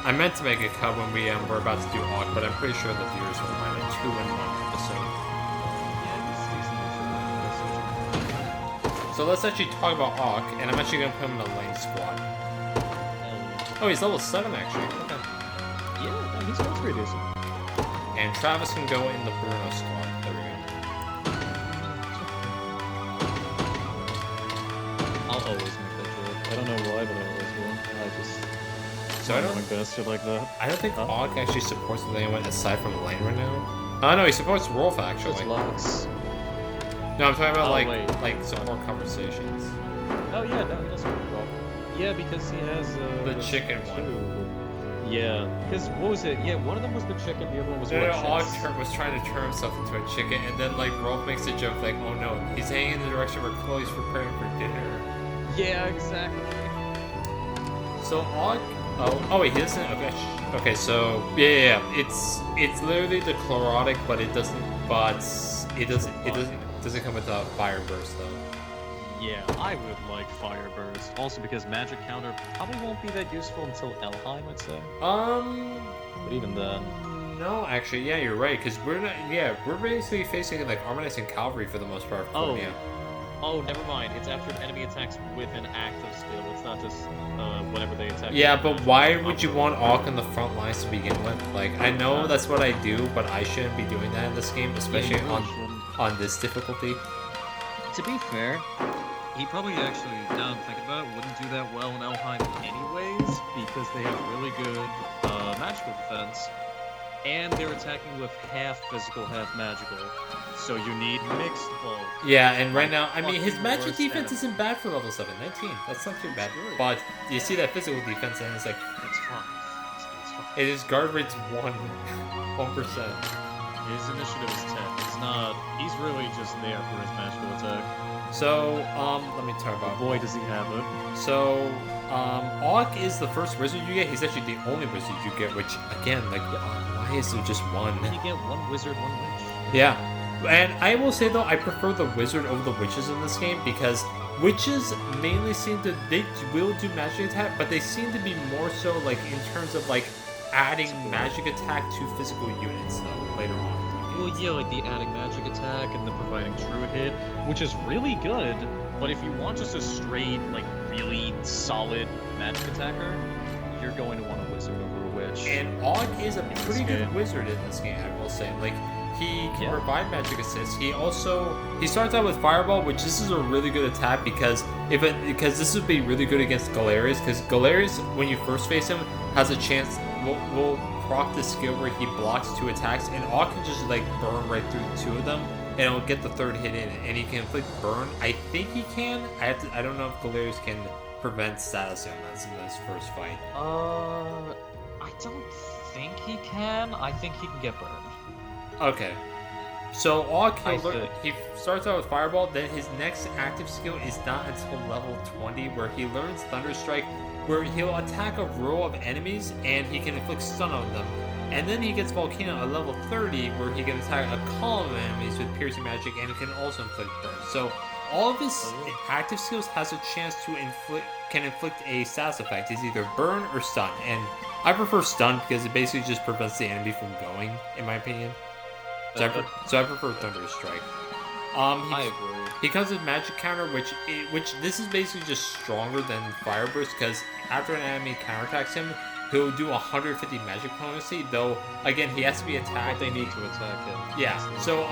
I meant to make a cut when we were about to do Hawk, but I'm pretty sure the viewers will mind a 2-in-1 episode. So let's actually talk about Hawk, and I'm actually gonna put him in a lane squad. Oh, he's level 7 actually. Okay. Yeah, he's going pretty decent. And Travis can go in the Bruno squad. There we go. I'll always make that joke. I don't know why, but I always will. So I don't like bastard like that. I don't think Hawk actually supports anyone aside from Lane right now. Oh no, he supports Rolf actually. Just Lux. No, I'm talking about like support conversations. Oh yeah, no, he does support Rolf. Yeah, because he has the chicken one. Yeah, because what was it? Yeah, one of them was the chicken, the other one was Hawk was trying to turn himself into a chicken, and then like Rolf makes a joke like, "Oh no, he's heading in the direction where Chloe's preparing for dinner." Yeah, exactly. So Hawk. Oh wait, he doesn't. Okay. So yeah. It's literally the chlorotic, but it doesn't come with a fire burst though. Yeah, I would like fire burst. Also because magic counter probably won't be that useful until Elheim, I'd say. But even then. No, actually, yeah, you're right. Because we're not. Yeah, we're basically facing like Armanites and Cavalry for the most part. Oh, never mind. It's after an enemy attacks with an active skill. It's not just whenever they attack. Yeah, but why would you want Hawk on the front lines to begin with? Like, I know that's what I do, but I shouldn't be doing that in this game, especially on this difficulty. To be fair, he probably actually, now I'm thinking about it, wouldn't do that well in Elheim anyways, because they have really good magical defense, and they're attacking with half physical, half magical. So you need mixed bulk. Yeah, and right now, I mean, his magic defense isn't bad for level 7. 19. That's not too bad. But you see that physical defense, and it's like... It's fine. It's fine. It is guard rate's 1%. His initiative is 10. It's not... He's really just there for his magical attack. So, let me talk about... Boy, does he have it. So, Hawk is the first wizard you get. He's actually the only wizard you get, which, again, like, why is there just one? You get one wizard, one witch. Yeah. And I will say though, I prefer the wizard over the witches in this game because witches mainly they will do magic attack, but they seem to be more so like in terms of like adding magic attack to physical units though later on. Well, yeah, like the adding magic attack and the providing true hit, which is really good. But if you want just a straight, like really solid magic attacker, you're going to want a wizard over a witch. And Og is a pretty good wizard in this game, I will say. Like. He can provide magic assists. He starts out with Fireball, which this is a really good attack because this would be really good against Galerius. Because Galerius, when you first face him, has a chance. Will proc the skill where he blocks 2 attacks, and Aw can just like burn right through 2 of them, and it'll get the 3rd hit in, and he can inflict burn. I think he can. I don't know if Galerius can prevent status ailments in this first fight. I don't think he can. I think he can get burned. Okay, so he starts out with Fireball, then his next active skill is not until level 20, where he learns Thunder Strike, where he'll attack a row of enemies, and he can inflict stun on them. And then he gets Volcano at level 30, where he can attack a column of enemies with Piercing Magic, and can also inflict burn. So all of his active skills has a chance to inflict a status effect. It's either burn or stun, and I prefer stun because it basically just prevents the enemy from going, in my opinion. So I prefer Thunder Strike. I agree. He comes with Magic Counter, which this is basically just stronger than Fire Burst, because after an enemy counterattacks him, he'll do 150 magic potency, though, again, he has to be attacked. But they need to attack him. Yeah, so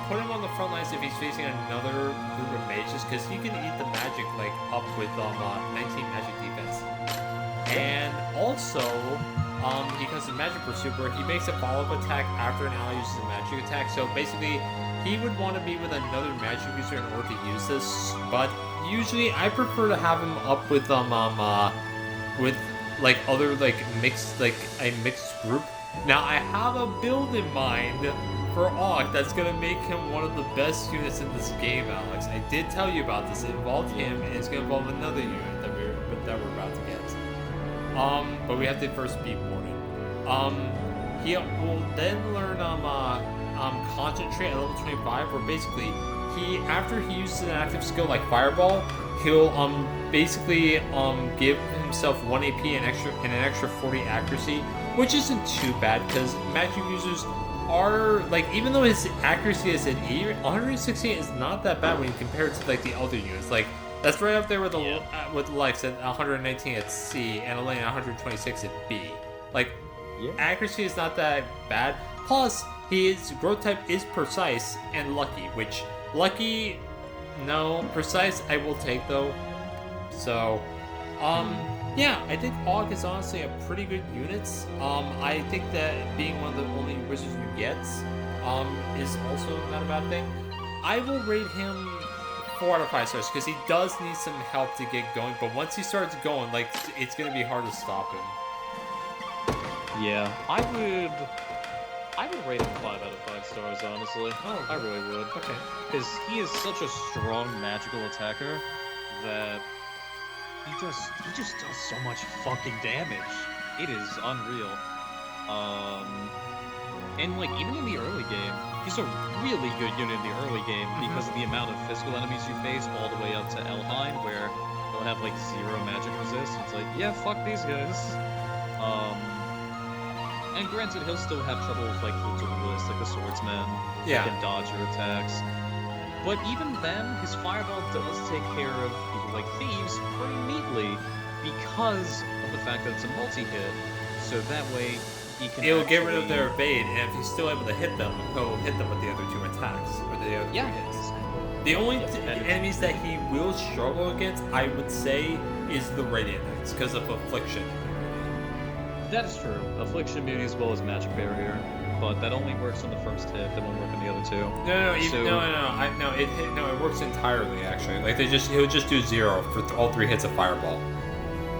put him on the front lines if he's facing another group of mages, because he can eat the magic, like, up with 19 magic defense. And also... he comes to Magic Pursuit, where he makes a follow-up attack after an ally uses a magic attack. So basically, he would want to be with another magic user in order to use this. But usually, I prefer to have him up with like other like mixed a mixed group. Now I have a build in mind for Og that's gonna make him one of the best units in this game, Alex. I did tell you about this. It involved him, and it's gonna involve another unit that we're about to get. But we have to first beat Warden. He will then learn Concentrate at level 25, where basically after he uses an active skill like Fireball, he'll basically give himself 1 AP and an extra 40 accuracy, which isn't too bad because magic users are like, even though his accuracy is at 168 is not that bad when you compare it to like the other units. Like that's right up there with the with Lex at 119 at C and Elaine at 126 at B. Like accuracy is not that bad. Plus his growth type is precise and lucky, which lucky, no, precise I will take though. So yeah, I think Aug is honestly a pretty good unit. I think that being one of the only wizards you get is also not a bad thing. I will rate him 4 out of 5 stars because he does need some help to get going, but once he starts going, like, it's going to be hard to stop him. Yeah, I would rate him 5 out of 5 stars, honestly. Oh, I really would. Okay. Because he is such a strong magical attacker that he just does so much fucking damage. It is unreal. And like even in the early game, he's a really good unit in the early game because of the amount of physical enemies you face all the way up to Elheim, where they'll have like 0 magic resist. It's like, yeah, fuck these guys. And granted, he'll still have trouble with like the duelists, like the swordsman, Yeah. who can dodge your attacks. But even then, his fireball does take care of people like thieves pretty neatly because of the fact that it's a multi-hit. So that way, he can. It'll get rid of their evade, and if he's still able to hit them, he'll hit them with the other 2 attacks or the other 3 hits. The only enemies that he will struggle against, I would say, is the Radiant Knights because of Affliction. That is true. Affliction immunity as well as Magic Barrier, but that only works on the first hit. That won't work on the other 2. No, it works entirely actually. Like he'll just do 0 for all 3 hits of Fireball.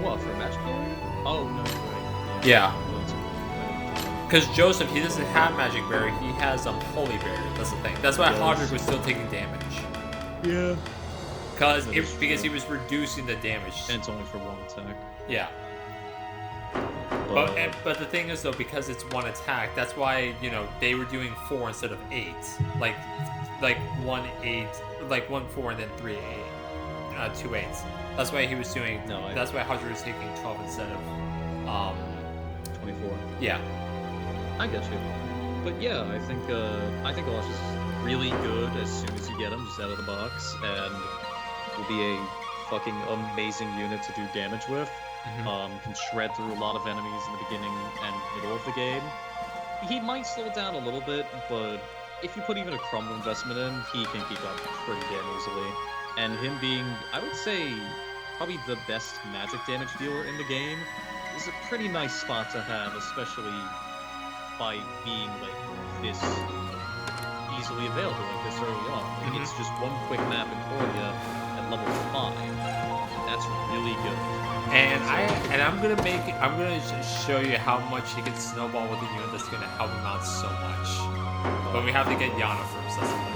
What, for Magic Barrier? Oh no, right. Yeah. Because Joseph, he doesn't have Magic Barrier. He has Holy Barrier. That's the thing. That's why Hodrick was still taking damage. Yeah. Because he was reducing the damage. And it's only for 1 attack. Yeah. But the thing is though, because it's 1 attack, that's why they were doing 4 instead of 8, like 1 8, like 1 4 and then 3 8, 2 8s. That's why he was doing. That's why Hodger was taking 12 instead of 24. Yeah. I get you. But yeah, I think Olash is really good as soon as you get him just out of the box, and will be a fucking amazing unit to do damage with. Can shred through a lot of enemies in the beginning and middle of the game. He might slow down a little bit, but if you put even a crumble investment in, he can keep up pretty damn easily. And him being, I would say, probably the best magic damage dealer in the game is a pretty nice spot to have, especially by being like this easily available, like this early on. Like, it's just 1 quick map in Korea at level 5. That's really good. And I'm gonna show you how much he can snowball with a unit that's gonna help him out so much. But we have to get Yana first. That's the thing.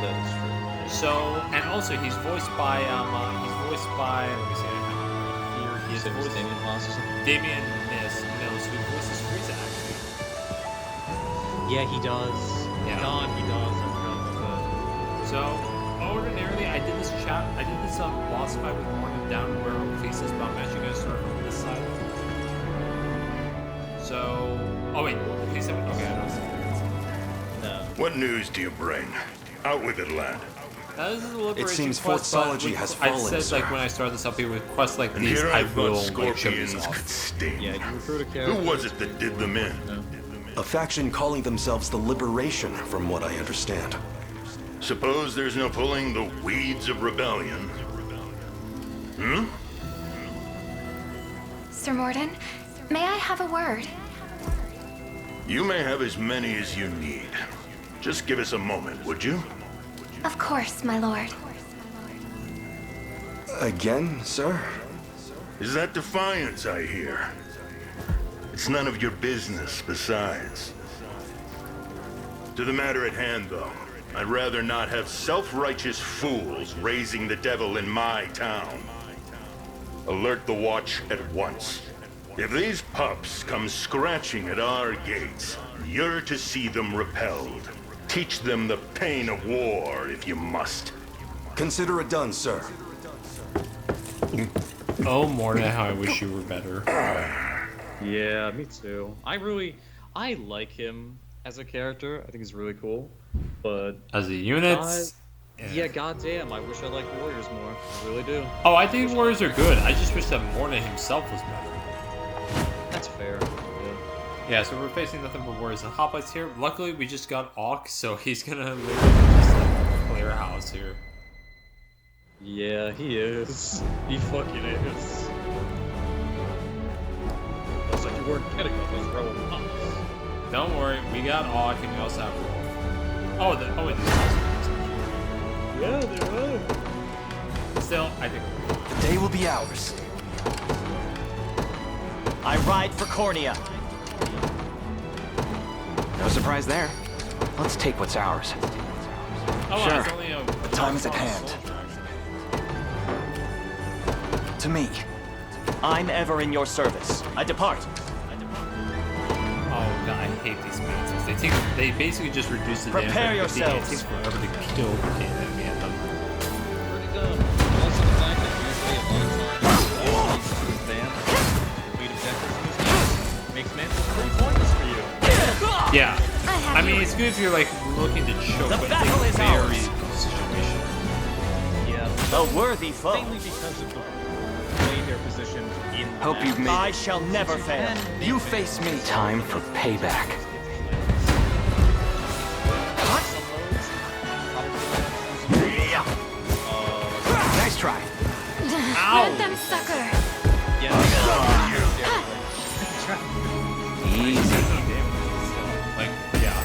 That is true. So, and also he's voiced by let me see it here. He's voiced Damien Moss or something? Damien Mills, who voices Frieza actually. Yeah, he does. Yeah. God, he does. I forgot about that. So, ordinarily, I did this boss fight with Morgan down where Faces bomb. I'm actually gonna start from this side. So, oh wait, please have it. Okay, I don't see it. No. What news do you bring? Out with it, lad. This is a liberation It seems quest, but Fortsology has I fallen, said, sir. like, when I started this up here with quests like And these, here I I've will, got like, show these scorpions off. could sting. Yeah, you recruit a character. Who was it that did them in? A faction calling themselves the Liberation, from what I understand. Suppose there's no pulling the weeds of rebellion. Sir Morden, may I have a word? You may have as many as you need. Just give us a moment, would you? Of course, my lord. Again, sir? Is that defiance I hear? It's none of your business, besides. To the matter at hand, though, I'd rather not have self-righteous fools raising the devil in my town. Alert the watch at once. If these pups come scratching at our gates, you're to see them repelled. Teach them the pain of war, if you must. Consider it done, sir. Oh, Morna, how I wish you were better. Yeah, me too. I like him as a character. I think he's really cool. But As a unit, yeah, goddamn, I wish I liked Warriors more. I really do. Oh, I think Warriors are good. I just wish that Morna himself was better. That's fair. Yeah, so we're facing nothing but Warriors and Hoplites here. Luckily, we just got Auk, so he's gonna literally just like clear house here. Yeah, he is. He fucking is. Looks like you weren't kidding about those rebel pups. Don't worry, we got Auk and we also have Wolf. Oh, wait, there's also Yeah, they are. Still, I think The day will be ours. I ride for Cornea. No surprise there. Let's take what's ours. Oh, Sure. it's only The time is at hand. To me. I'm ever in your service. I depart. Oh god, I hate these mantles. They basically just reduce the damage. Prepare It yourselves. takes forever to kill the enemy at them. Pretty dumb. Also the fact that usually a lot of times this band, complete objectives in this game, makes Mantle pretty pointless for you. Yeah. I mean, it's good if you're like looking to choke, The but battle it's is a very ours. situation. Yeah. A worthy foe. Mainly because of the way they're positioned in the Hope map. you've made I shall never fail. You face me. Time for payback. Nice try. Let them sucker. Easy. Like, yeah.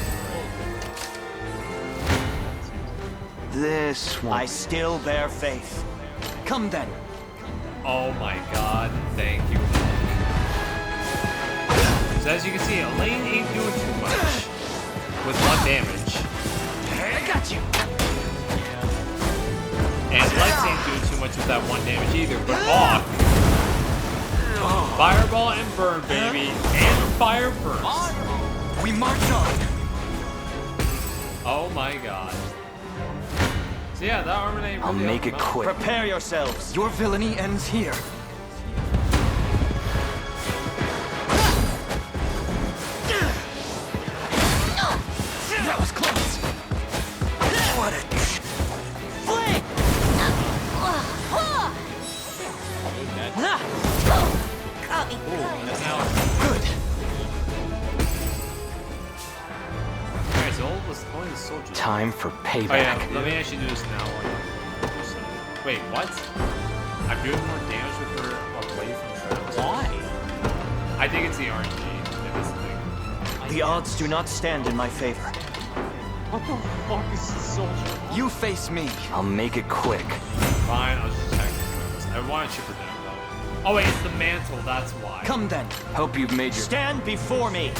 This one. I still bear faith. Come then. Oh my god, thank you. So as you can see, Elaine ain't doing too much with 1 damage. I got you. And Lex ain't doing too much with that 1 damage either, but Auk. Fireball and burn, baby. And fire burst. We march on. Oh my god. So yeah, that armor ain't really I'll make it helping out. quick. Prepare yourselves. Your villainy ends here. That was close. What a flame! Got me. Good. Alright, so only the soldiers. Time for payback. Oh yeah, let me actually do this now. Wait, what? I'm doing more damage with her away from Travis. Why? I think it's the RNG. Maybe that's the thing. The odds do not stand in my favor. What the fuck is this soldier? You face me. I'll make it quick. Fine, I'll just attack Travis. I want to chip her down though. Oh wait, it's the mantle, that's why. Come then. Hope you've made your... Stand before me.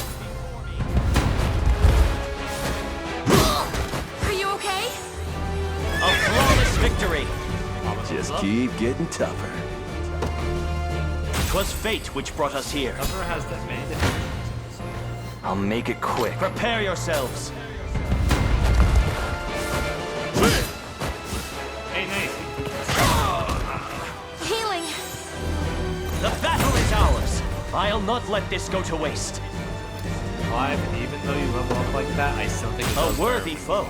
Are you okay? A flawless victory. Just keep getting tougher. 'Twas fate which brought us here. Never has that many different. I'll make it quick. Prepare yourselves. Hey, nice. Healing. The battle is ours. I'll not let this go to waste. Clive, even though you level up like that, I still think it's A worthy foe.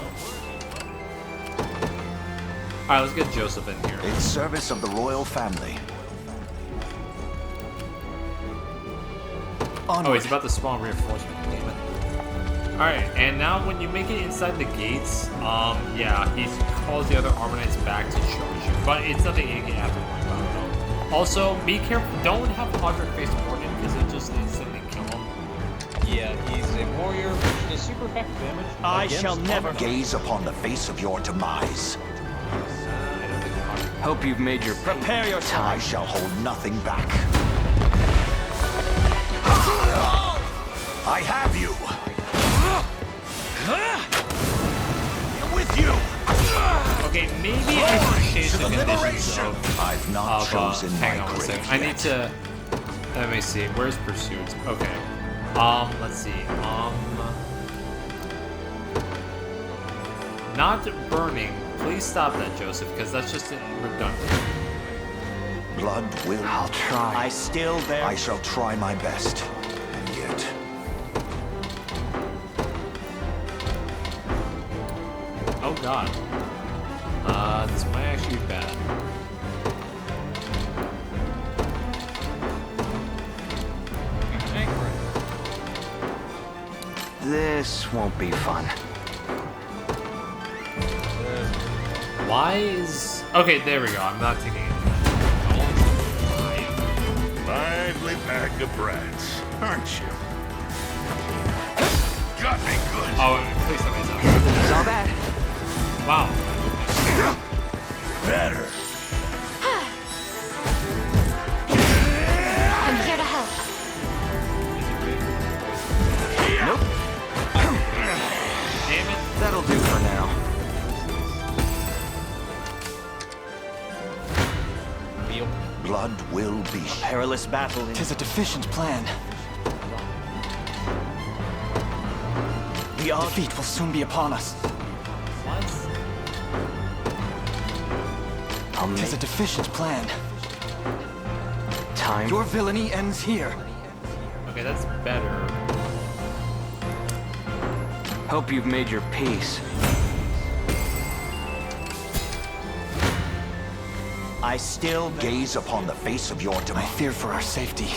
Alright, let's get Joseph in here. In service of the royal family. Oh, he's about to spawn reinforcement. Damn it. Alright, and now when you make it inside the gates, yeah, he calls the other Armor Knights back to charge you. But it's nothing you have to worry about, though. Also, be careful. Don't have Podrick face Morgan, because it just instantly kill him. Yeah, he's a warrior, which does super effective damage. I against shall never armor. Gaze upon the face of your demise. I don't think Podrick... Hope you've made your... Prepare your I time. shall hold nothing back. I have you. With you. Okay, maybe I should change the conditions liberation. of... I've not chosen hang my on one grave second. I need yet. to... Let me see. Where's Pursuit? Okay. Let's see. Not burning. Please stop that, Joseph, because that's just redundant. Blood will. I'll try. I still there. I shall try my best. And yet. Oh god. This might actually be bad. This won't be fun. Why is... Okay, there we go. I'm not taking it. Lively pack of brats, aren't you? Got me good. Oh, please tell me it's not. Saw that. Wow. Better. I'm here to help. Nope. Damn it. That'll do for now. Blood will be. Perilous battle. Tis a deficient plan. The odds. Defeat will soon be upon us. What? Tis a deficient plan. Time. Your villainy ends here. Okay, that's better. Hope you've made your peace. I still Gaze upon the face of your I demise. fear for our safety.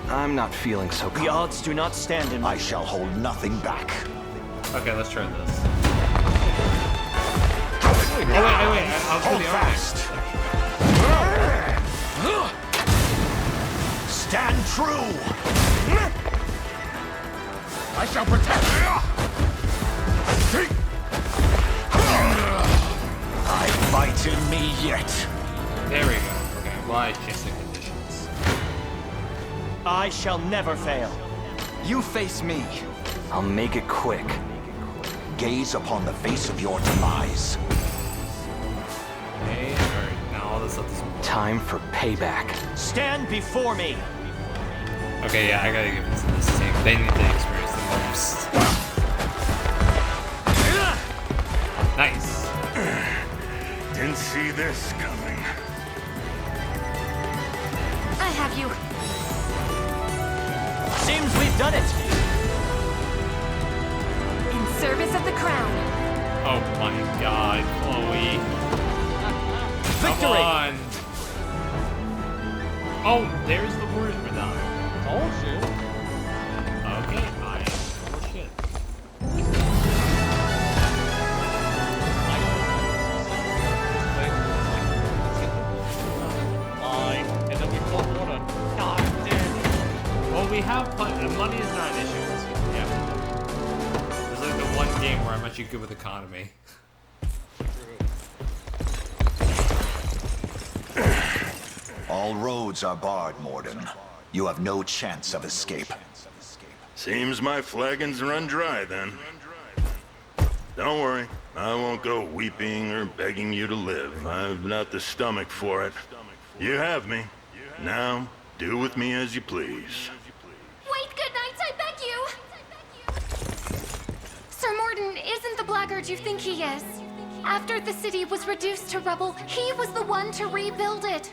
I'm not feeling so calm. The odds do not stand in my... I shall hold nothing back. Okay, let's try this. Oh, wait. I'll do Hold the fast. Stand true. I shall protect. I fight in me yet. There we go. Okay, why change the conditions? I shall never fail. You face me. I'll make it quick. Gaze upon the face of your demise. Okay, alright, now let's let this one. Time for payback. Stand before me. Okay, yeah, I gotta give it to this team. They need to experience the most. Nice. Didn't see this coming. I have you. Seems we've done it. In service of the crown. Oh my god, Chloe. Come Victory. on. Oh, there's the word for that. Oh shit. Okay, I am full of shit. Line, and then we pull water. God damn. Well, we have money is not an issue this game. Yeah. There's like the one game where I'm actually good with economy. All roads are barred, Morden. You have no chance of escape. Seems my flagons run dry then. Don't worry, I won't go weeping or begging you to live. I've not the stomach for it. You have me. Now, do with me as you please. Wait, good night, I beg you. Sir Morden isn't the blackguard you think he is. After the city was reduced to rubble, he was the one to rebuild it.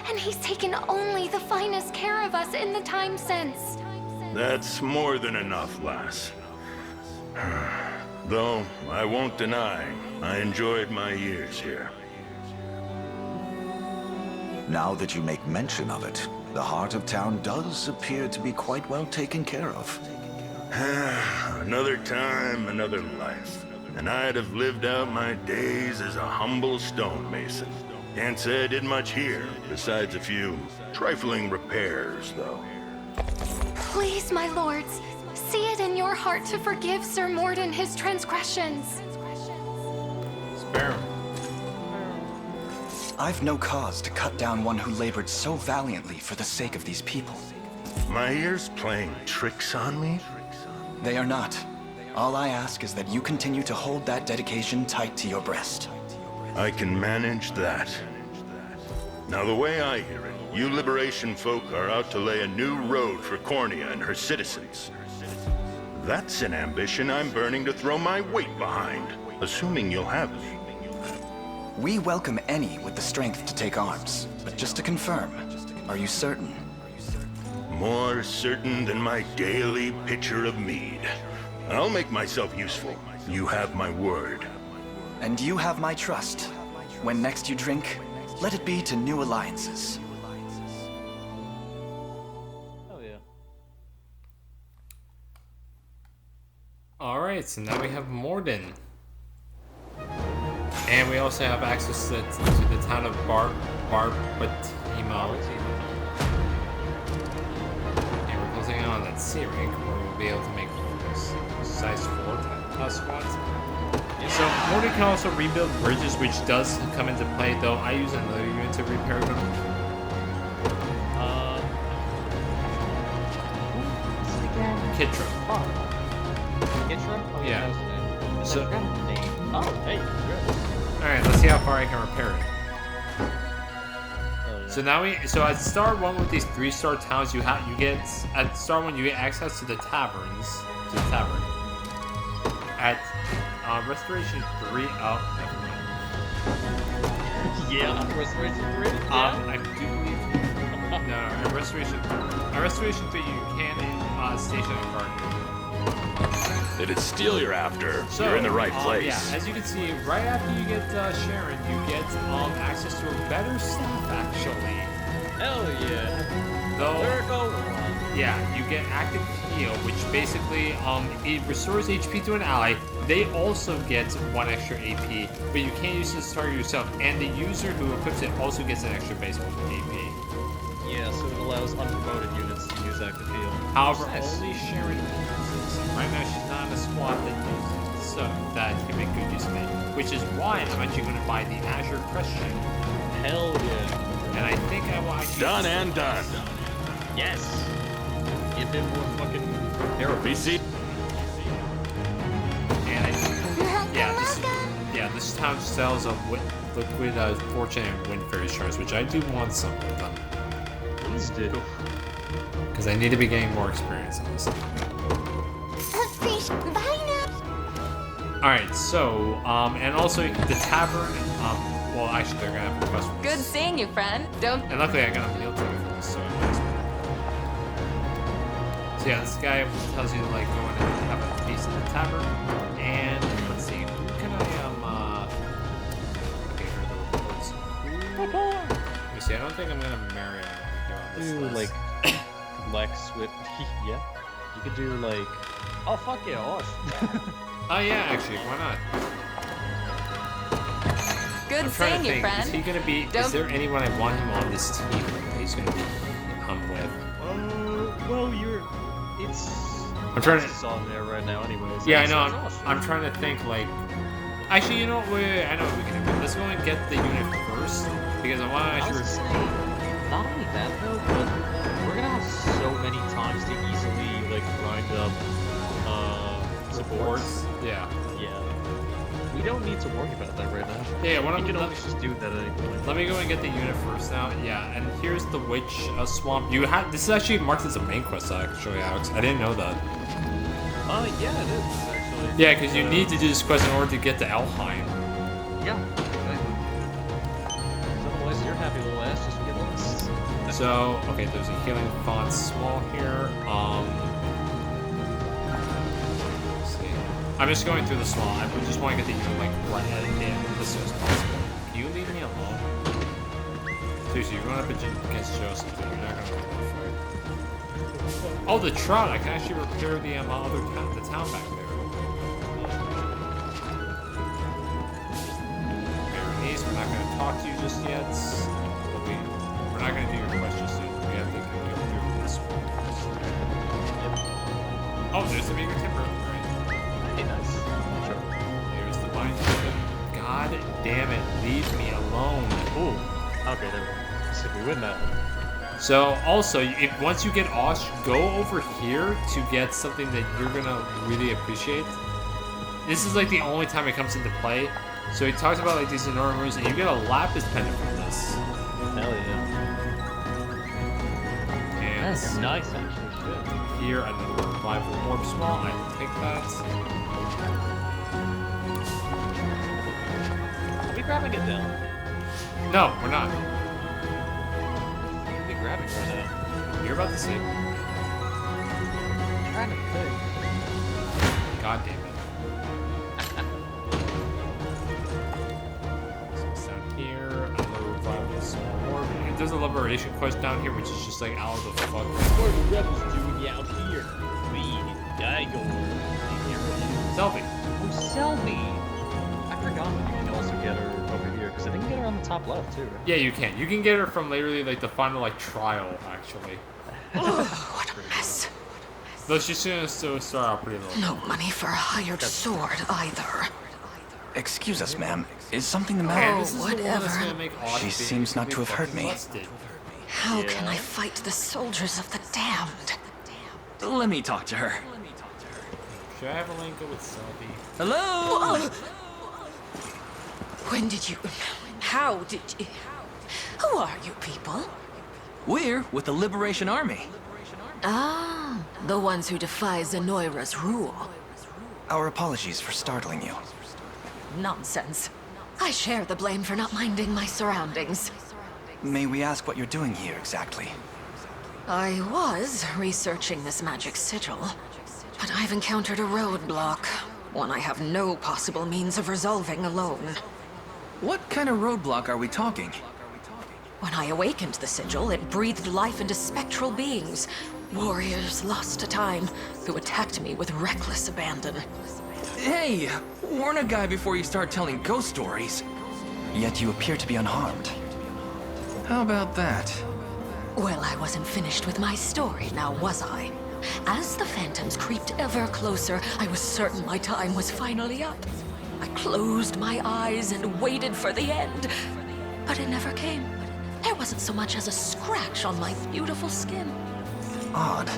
And he's taken only the finest care of us in the time since. That's more than enough, lass. Though, I won't deny, I enjoyed my years here. Now that you make mention of it, the heart of town does appear to be quite well taken care of. Another time, another life. And I'd have lived out my days as a humble stonemason. Can't say I did much here, besides a few trifling repairs, though. Please, my lords, see it in your heart to forgive Sir Morden his transgressions. Spare him. I've no cause to cut down one who labored so valiantly for the sake of these people. My ears playing tricks on me? They are not. All I ask is that you continue to hold that dedication tight to your breast. I can manage that. Now, the way I hear it, you Liberation folk are out to lay a new road for Cornea and her citizens. That's an ambition I'm burning to throw my weight behind, assuming you'll have me. We welcome any with the strength to take arms. But just to confirm, are you certain? More certain than my daily pitcher of mead. I'll make myself useful. You have my word. And you have my trust. When next you drink, let it be to new alliances. Oh yeah. Alright, so now we have Morden. And we also have access to the town of Barbatimo. And we're closing on that sea rig where we'll be able to make size 4 squads. So Morden can also rebuild bridges, which does come into play, though I use another unit to repair them. Kitra. Oh. Kitra? Oh, Yeah. That was the name. So- The name. Oh, hey, good. Alright, let's see how far I can repair it. Oh, yeah. So now so at star 1 with these 3-star towns, at star 1 you get access to the taverns, At restoration 3, oh, never mind. Yeah, restoration 3. Yeah. I do believe no, at restoration 3 you can station a card. It'd steal you're after. So, You're in the right place. Yeah, as you can see, right after you get Sharon, you get access to a better staff actually. Hell yeah. Though, Lyrical. yeah, you get active heal, which basically it restores HP to an ally. They also get 1 extra AP, but you can't use this target yourself, and the user who equips it also gets an extra base 1 AP. Yeah, so it allows unpromoted units to use active heal. However, Nice. only Sharon uses it. Right now, she's not in a squad that uses it, so that can make good use of it. Which is why I'm actually going to buy the Azure Christian, Hell yeah. and I think I will actually Done and done. Yes. Give him more fucking therapy. BC. And I think, this town sells a liquid fortune and wind fairy shards, which I do want some of them. Please do. Because I need to be getting more experience on this. Alright, so, and also the tavern, well, actually, they're gonna have requests for this. Good seeing you, friend. Don't. And luckily, I got a meal ticket for this, so it makes me. So yeah, this guy tells you to, like, go in and have a feast in the tavern. And, let's see, who can I, okay, here are the reports. Let me see, I don't think I'm gonna marry anyone here on this Do list. like Lex with yeah. You could do like oh fuck yeah, Osh. Oh yeah, actually, why not? Good I'm trying seeing to you, think, friend. is he gonna be, is Don't- there anyone I want him on this team that he's gonna be with? Well, it's I'm trying to, it's on there right now anyways. yeah, I So know, it's Osh. I'm trying to think, like, actually, you know what, wait, I know what we can do. Let's go and get the unit first, because I want to I was actually, just saying, not only that though, but we're gonna have so many times to easily like grind up supports. yeah. Yeah. We don't need to worry about that right now. Yeah, what We I'm can let, always just do that at any point. let me go and get the unit first now, yeah, and here's the witch swamp. You have, this is actually marked as a main quest, actually, Alex. I didn't know that. Yeah, it is actually. Yeah, because you need to do this quest in order to get to Elheim. Yeah, exactly. 'Cause otherwise, your happy little ass just get lost. So, okay, there's a healing font small here. Let's see. I'm just going through the swamp. I just want to get the unit like right at the end as soon as possible. Can you leave me alone? Seriously, you're going up against Joseph, dude. You're not going to win that fight. Oh, the trout! I can actually repair the other town, the town back there. Berenice, we're not going to talk to you just yet. But we're not going to do your quest just yet. We have to go through this one first. Oh, there's the meager timber. Right. Hey, nice. Sure. There's the vine totem. God damn it, leave me alone. Ooh. Okay, there we go. So we win that one. So also, once you get Osh, go over here to get something that you're gonna really appreciate. This is like the only time it comes into play. So he talks about like these Zenoiran runes, and you get a lapis pendant from this. Hell yeah. And That's nice, actually. it. Here, another revival orb small. I will take that. Are we grabbing it down? No, we're not. What are we grabbing right now? You're about to see. I'm trying to think. God damn it. So it's down here, another revival small orb. And there's a liberation quest down here, which is just like out of the fuck. What are the rebels doing out here? The Igor. Selby. Oh, Selby. I forgot that you can also get her over here, because I think you can get her on the top left, too, right? Yeah, you can. You can get her from literally like the final like trial, actually. What a mess. Though she's gonna still start out pretty low. No money for a hired sword either. Excuse us, ma'am. Is something the Okay, matter? this is the one that's gonna make Odd She seems not to have hurt me. busted. How can I fight the soldiers of the damned? Let me talk to her. Should I have a link with Selby? Hello? When did you... How did you... Who are you people? We're with the Liberation Army. Ah, the ones who defy Zenoiran's rule. Our apologies for startling you. Nonsense. I share the blame for not minding my surroundings. May we ask what you're doing here exactly? I was researching this magic sigil, but I've encountered a roadblock, one I have no possible means of resolving alone. What kind of roadblock are we talking? When I awakened the sigil, it breathed life into spectral beings, warriors lost to time, who attacked me with reckless abandon. Hey, warn a guy before you start telling ghost stories. Yet you appear to be unharmed. How about that? Well, I wasn't finished with my story, now was I? As the phantoms creeped ever closer, I was certain my time was finally up. I closed my eyes and waited for the end, but it never came. There wasn't so much as a scratch on my beautiful skin. Odd.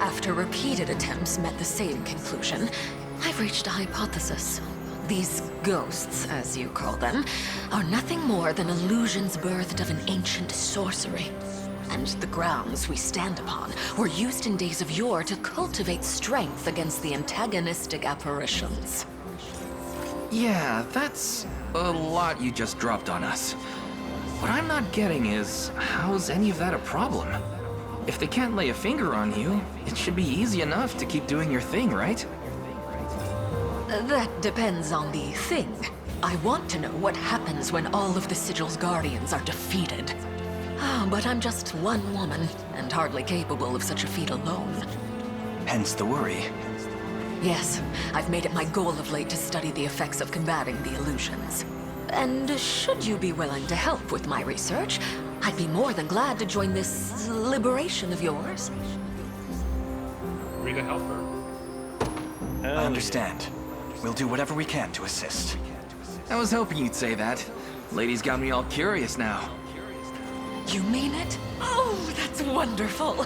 After repeated attempts met the same conclusion, I've reached a hypothesis. These ghosts, as you call them, are nothing more than illusions birthed of an ancient sorcery. And the grounds we stand upon were used in days of yore to cultivate strength against the antagonistic apparitions. Yeah, that's a lot you just dropped on us. What I'm not getting is, how's any of that a problem? If they can't lay a finger on you, it should be easy enough to keep doing your thing, right? That depends on the thing. I want to know what happens when all of the Sigil's guardians are defeated. But I'm just one woman, and hardly capable of such a feat alone. Hence the worry. Yes, I've made it my goal of late to study the effects of combating the illusions. And should you be willing to help with my research, I'd be more than glad to join this liberation of yours. Free to help her. I understand. We'll do whatever we can to assist. I was hoping you'd say that. Lady's got me all curious now. You mean it? Oh, that's wonderful!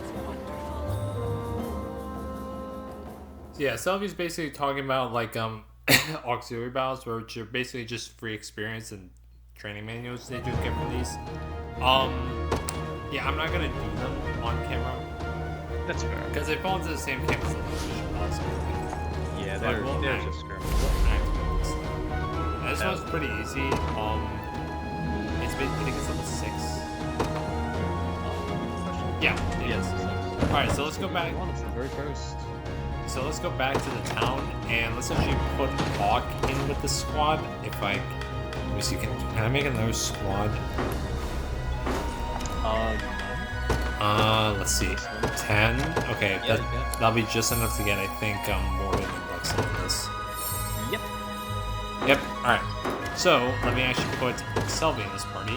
So yeah, Selby's basically talking about like auxiliary battles, which are basically just free experience and training manuals they just get from these. Yeah, I'm not gonna do them on camera. That's fair. Because they fall into the same camp as the illusion battles. Yeah, Like, they're just skirmishes. This one's pretty easy. It's been, I think it's level 6. Yeah, it is. Alright, so let's go back. It's the very first. So let's go back to the town and let's actually put Hawk in with the squad. If I, let me see, can I make another squad? Let's see, 10. Okay, Yeah, that'll be just enough to get, I think, Morgan and Lex in this. Yep. Yep. All right. So let me actually put Selby in this party.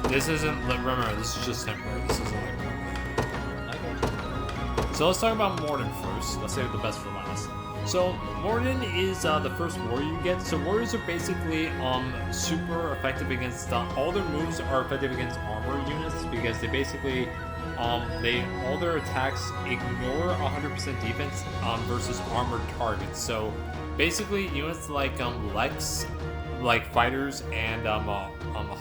This isn't. Remember, this is just temporary. This isn't like permanent. So let's talk about Morden first. Let's save the best for last. So Morden is the first warrior you get. So warriors are basically super effective against all their moves are effective against armor units because they basically all their attacks ignore 100% defense versus armored targets. So basically units like Lex, like fighters and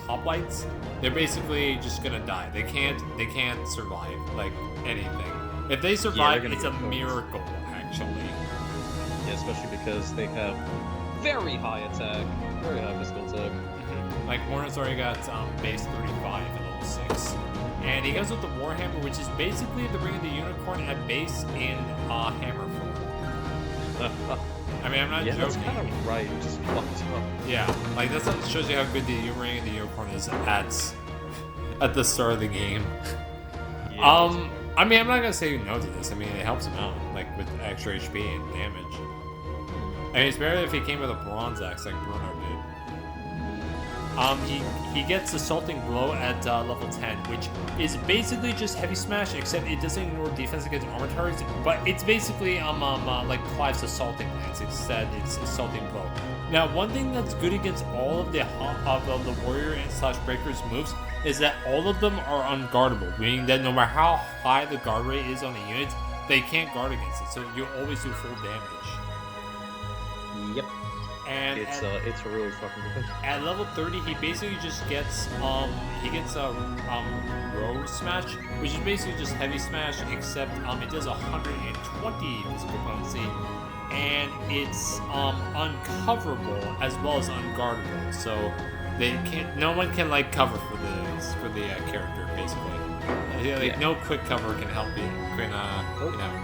hoplites, they're basically just gonna die. They can't survive like anything. If they survive, it's a miracle actually. Yeah, especially because they have very high attack, very high physical attack. Like Warner's already got base 35 at level 6. And he goes with the Warhammer, which is basically the Ring of the Unicorn at base in hammer form. I mean, I'm not joking. That's kind of right, just fucked up. Yeah, like that shows you how good the Ring of the Unicorn is at the start of the game. Yeah, I mean, I'm not gonna say no to this. I mean, it helps him out, like with extra HP and damage. I mean, it's better if he came with a bronze axe like Bruno did. He gets Assaulting Blow at level 10, which is basically just Heavy Smash, except it doesn't ignore defense against armor targets. But it's basically like Clive's Assaulting Lance. Instead, it's Assaulting Blow. Now, one thing that's good against all of the warrior and slash breakers moves is that all of them are unguardable, meaning that no matter how high the guard rate is on the unit, they can't guard against it. So you always do full damage. Yep. And it's really fucking good. At level 30, he basically just gets a road smash, which is basically just heavy smash, except it does 120 physical potency, and it's uncoverable as well as unguardable. So no one can like cover for the character basically. No quick cover can help you.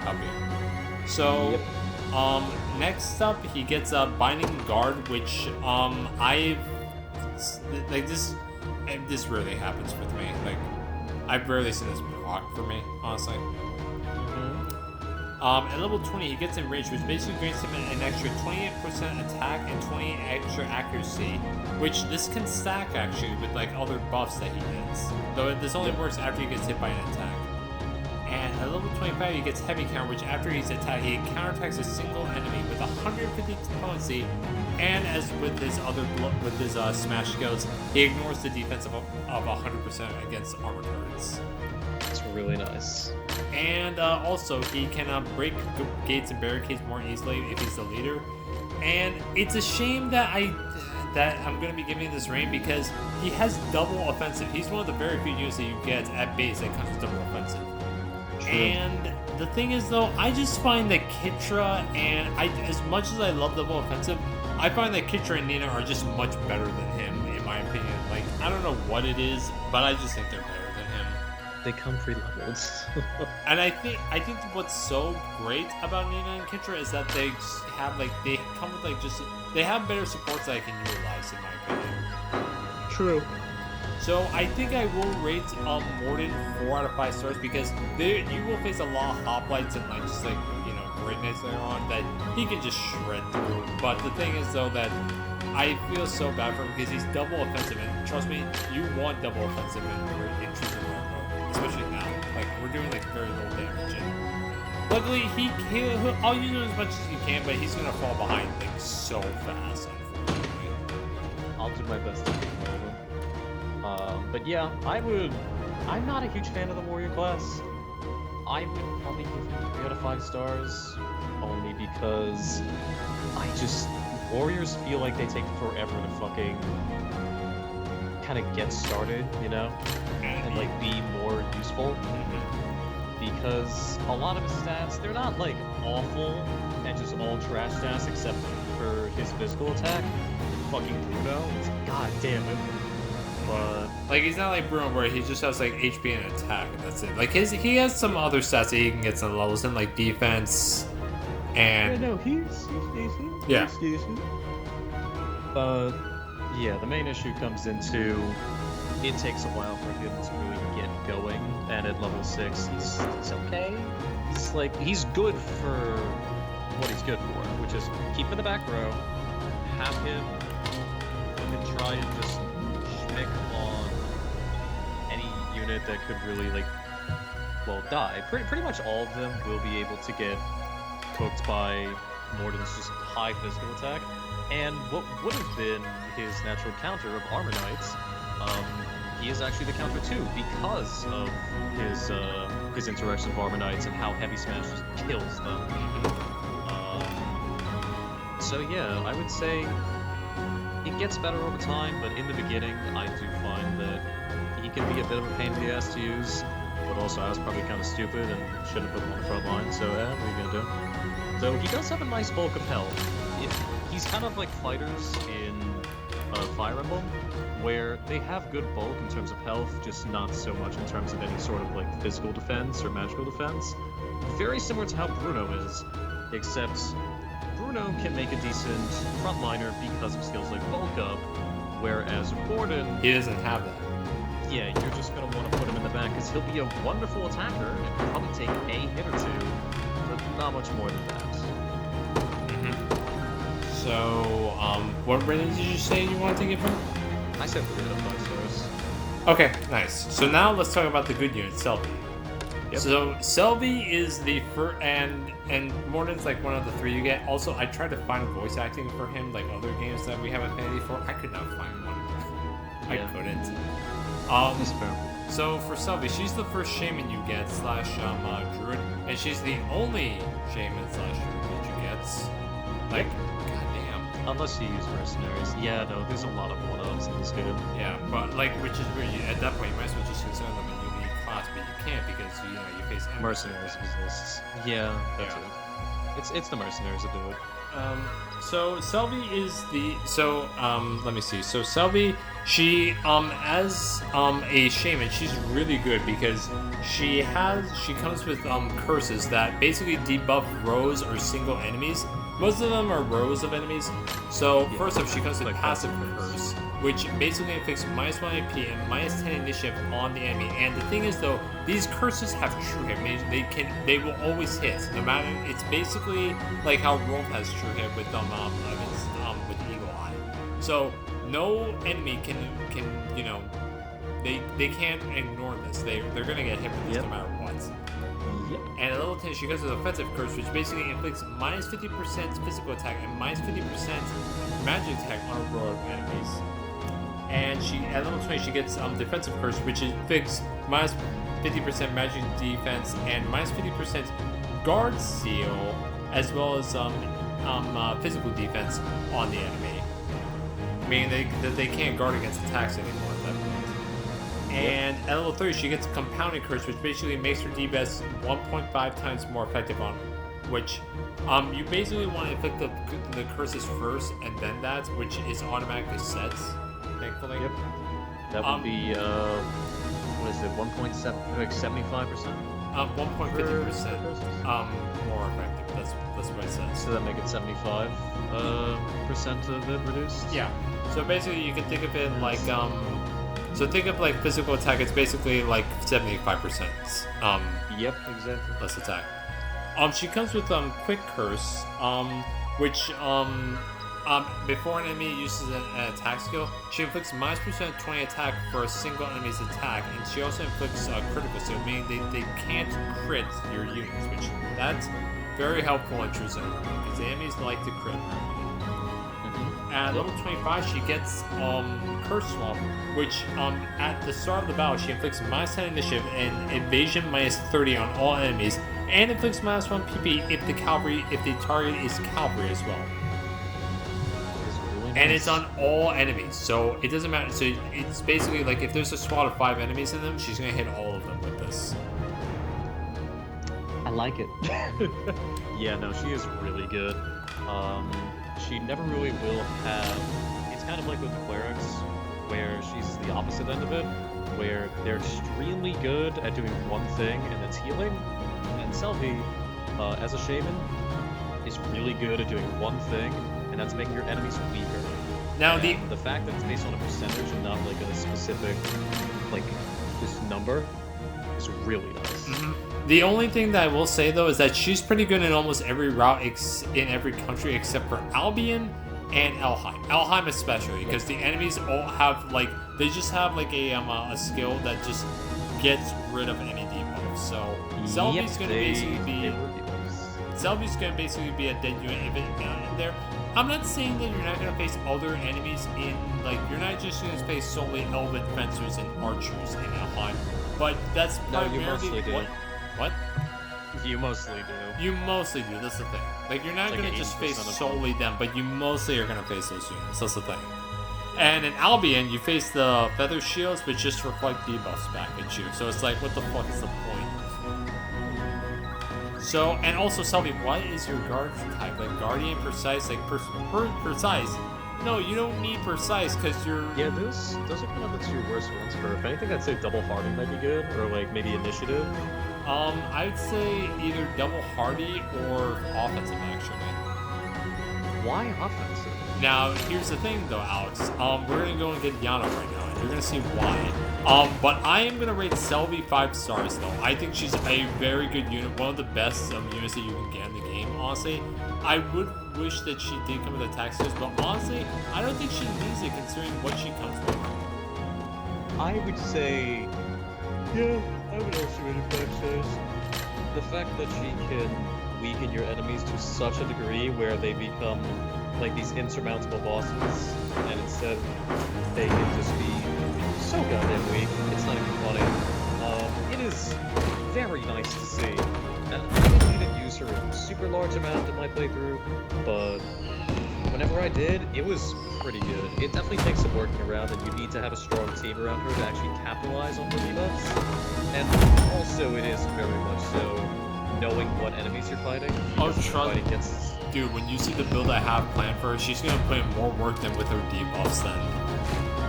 Help you. So. Yep. Next up, he gets a Binding Guard, which this rarely happens with me. Like, I've rarely seen this proc for me, honestly. At level 20, he gets Enraged, which basically grants him an extra 28% attack and 20 extra accuracy, which this can stack actually with like other buffs that he gets. Though this only works after he gets hit by an attack. And at level 25, he gets Heavy Counter, which after he's attacked, he counterattacks a single enemy with 150 potency. And as with his smash skills, he ignores the defense of 100% against armor turrets. It's really nice. And also, he can break gates and barricades more easily if he's the leader. And it's a shame that I'm going to be giving this reign because he has double offensive. He's one of the very few units that you get at base that comes with double offensive. And the thing is, though, I just find that Kitra and as much as I love double offensive, I find that Kitra and Nina are just much better than him, in my opinion. Like, I don't know what it is, but I just think they're better than him. They come pre-levels. And I think what's so great about Nina and Kitra is that they have they have better supports that I can utilize, in my opinion. True. So I think I will rate more than 4 out of 5 stars because you will face a lot of hoplites and greatness later on that he can just shred through. But the thing is though that I feel so bad for him because he's double offensive, and trust me, you want double offensive in Intruder mode, especially now. Like we're doing like very low damage. And luckily I'll use him as much as he can, but he's gonna fall behind things so fast. Unfortunately, I'll do my best to keep him. But yeah, I'm not a huge fan of the warrior class. I would probably give him 3 out of 5 stars, only because warriors feel like they take forever to fucking kind of get started, you know, and like be more useful. Because a lot of his stats, they're not like awful and just all trash stats except for his physical attack. Fucking Bruno, god damn it. But like he's not like Bruno where he just has like HP and attack and that's it. Like he has some other stats that he can get some levels in, like defense and he's decent. Yeah. He's decent. But yeah, the main issue comes into it takes a while for him to really get going, and at level 6 he's okay. He's good for what he's good for, which is keep in the back row, have him try and just schmick on any unit that could really die. Pretty much all of them will be able to get cooked by Morden's just high physical attack, and what would have been his natural counter of Armor Knights, he is actually the counter too because of his interaction with Armor Knights and how Heavy Smash just kills them. So yeah, I would say It gets better over time, but in the beginning, I do find that he can be a bit of a pain in the ass to use. But also, I was probably kind of stupid and shouldn't put him on the front line. So, what are you gonna do? So he does have a nice bulk of health. He's kind of like fighters in Fire Emblem, where they have good bulk in terms of health, just not so much in terms of any sort of like physical defense or magical defense. Very similar to how Bruno is, except Bruno can make a decent frontliner because of skills like bulk up, whereas Gordon... He doesn't have that. Yeah, you're just going to want to put him in the back because he'll be a wonderful attacker and can probably take a hit or two, but not much more than that. So, what rating did you say you wanted to give her? I said 3 out of 5 stars. Okay, nice. So now let's talk about the good unit, Selby. Yep. So Selby is the first, and Morden's like one of the 3 you get. Also, I tried to find voice acting for him, like other games that we have affinity for. I could not find one. I couldn't. That's fair. So for Selby, she's the first shaman you get / druid, and she's the only shaman / druid that you get. Like, goddamn. Unless you use mercenaries. Yeah, no, there's a lot of one-ups in this game. Yeah, but like, which is weird. At that point, you might as well just consider them a unique class, but you can't because you face enemies. Mercenaries exists. Yeah, that's it. It's the mercenaries that do it. So Selby is the let me see. So Selby, she as a shaman, she's really good because she comes with curses that basically debuff rows or single enemies. Most of them are rows of enemies. So first up, she comes with passive curse, which basically inflicts -1 AP and -10 initiative on the enemy. And the thing is though, these curses have true hit. They will always hit, no matter. It's basically like how Rolf has true hit with with Eagle Eye. So no enemy can they can't ignore this. They're gonna get hit with this no matter what. Yep. And at level 10, she goes with offensive curse, which basically inflicts -50% physical attack and -50% magic attack on a row of enemies. And at level 20, she gets defensive curse, which inflicts -50% magic defense and -50% guard seal, as well as physical defense on the enemy. Meaning that they can't guard against attacks anymore at that point. And at level 30, she gets compounded curse, which basically makes her DPS 1.5 times more effective on, which you basically want to inflict the curses first and then that, which is automatically set, thankfully. Yep. That would be what is it? 1.75%. 1.50% more effective. That's what it says. So that make it 75% of it reduced. Yeah. So basically, you can think of it like So think of like physical attack. It's basically like 75%. Yep, exactly. Less attack. She comes with quick curse, which before an enemy uses an attack skill, she inflicts -20 attack for a single enemy's attack, and she also inflicts critical skill, meaning they can't crit your units, which that's very helpful in True Zone because the enemies like to crit. At level 25, she gets Curse Swamp, which at the start of the battle, she inflicts -10 initiative and evasion -30 on all enemies, and inflicts -1 PP if the target is cavalry as well. And it's on all enemies, so it doesn't matter. So it's basically like if there's a squad of 5 enemies in them, she's gonna hit all of them with this. I like it. Yeah, no, she is really good. She never really will have... It's kind of like with the clerics, where she's the opposite end of it, where they're extremely good at doing one thing, and that's healing. And Selby, as a shaman, is really good at doing one thing, and that's making your enemies weaker. Now, and the fact that it's based on a percentage and not like a specific, like, just number, is really nice. Mm-hmm. The only thing that I will say though is that she's pretty good in almost every route in every country except for Albion and Elheim. Elheim especially, because the enemies all have like they just have like a skill that just gets rid of any debuff. So Selby's gonna basically be a dead unit if it in there. I'm not saying that you're not gonna face other enemies in like you're not just gonna face solely elven fencers and archers in Elheim, but that's primarily you mostly do. What? You mostly do. You mostly do, that's the thing. Like, you're not It's gonna like just face 80% of solely them, but you mostly are gonna face those units, that's the thing. And in Albion, you face the feather shields, but just reflect debuffs back at you. So it's like, what the fuck is the point? So, and also, Selby, what is your guard type? Like, Guardian, Precise, like, Precise. No, you don't need Precise, because you're... Yeah, those are kind of the two worst ones for... If anything, I'd say Double Hardy might be good, or, like, maybe Initiative. I'd say either Double Hardy or Offensive, actually. Why Offensive? Now, here's the thing, though, Alex. We're going to go and get Yana right now, and you're going to see why. But I am going to rate Selby 5 stars, though. I think she's a very good unit, one of the best units that you can get in the game, honestly. I would wish that she did come with attack skills, but honestly, I don't think she needs it, considering what she comes with. I would say... Yeah, I would also rate it 5 stars. The fact that she can weaken your enemies to such a degree where they become like these insurmountable bosses, and instead they can just be so goddamn weak. It's not even funny. It is very nice to see. And I didn't use her a super large amount in my playthrough, but whenever I did, it was pretty good. It definitely takes some working around, and you need to have a strong team around her to actually capitalize on her debuffs. And also, it is very much so knowing what enemies you're fighting. Oh, dude, when you see the build I have planned for her, she's gonna put in more work than with her debuffs then.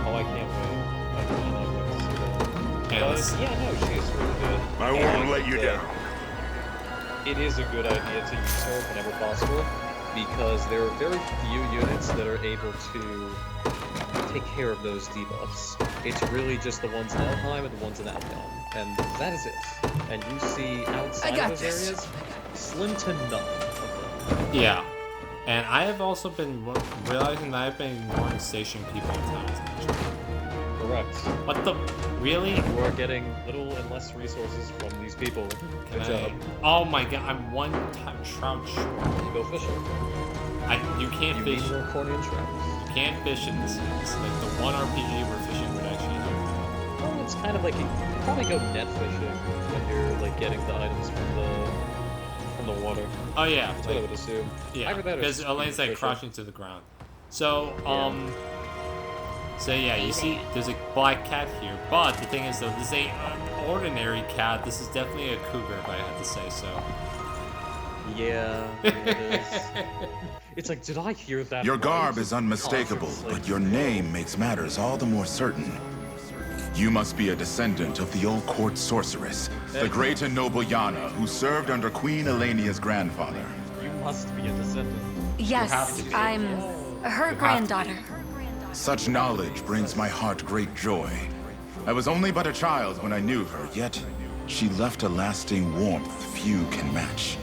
Oh, I can't wait. I cannot wait to see that. Yeah, yeah, no, she's really good. I won't let you down. It is a good idea to use her whenever possible, because there are very few units that are able to take care of those debuffs. It's really just the ones in Elheim and the ones in Albion, and that is it. And you see outside of those areas, slim to none of them. Yeah, and I have also been realizing that I've been ignoring station people in towns, actually. Correct. What the? Really? You are getting little and less resources from these people. Good job. Oh my god, I'm one trout short. Go fishing. You can't fish. You need more corny and trouts. You can't fish in this. It's like the one RPG where fishing would actually help. Well, it's kind of like you probably go net fishing when you're like getting the items from the water. Oh yeah, that's what I would assume. Yeah, because Elaine's like crouching to the ground. So so yeah, you see, there's a black cat here, but the thing is though, this ain't an ordinary cat. This is definitely a cougar, if I had to say so. Yeah, it is. It's like, did I hear that? Your garb is unmistakable, but your name makes matters all the more certain. You must be a descendant of the old court sorceress, the great and noble Yana, who served under Queen Elenia's grandfather. You must be a descendant. Yes, I'm her granddaughter. Such knowledge brings my heart great joy. I was only but a child when I knew her, yet she left a lasting warmth few can match.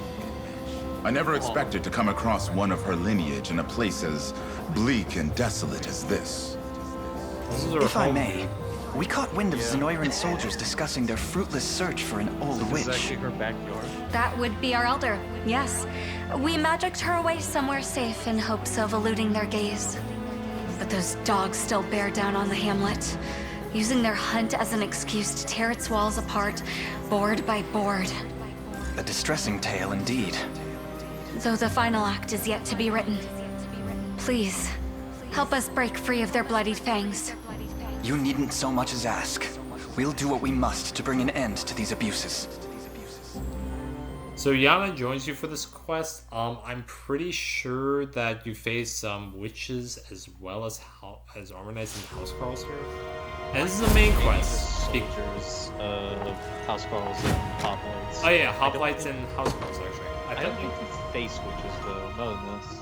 I never expected to come across one of her lineage in a place as bleak and desolate as this. If I may, we caught wind of Zenoiran soldiers discussing their fruitless search for an old witch. This is actually her backyard. That would be our elder, yes. We magicked her away somewhere safe in hopes of eluding their gaze. But those dogs still bear down on the hamlet, using their hunt as an excuse to tear its walls apart, board by board. A distressing tale indeed. Though the final act is yet to be written. Please, help us break free of their bloodied fangs. You needn't so much as ask. We'll do what we must to bring an end to these abuses. So Yana joins you for this quest. I'm pretty sure that you face some witches as well as armor knights and housecarls here. And this is the main quest. Soldiers, housecarls and hoplites. Oh yeah, hoplites and housecarls actually. I don't think you face witches though, not in this.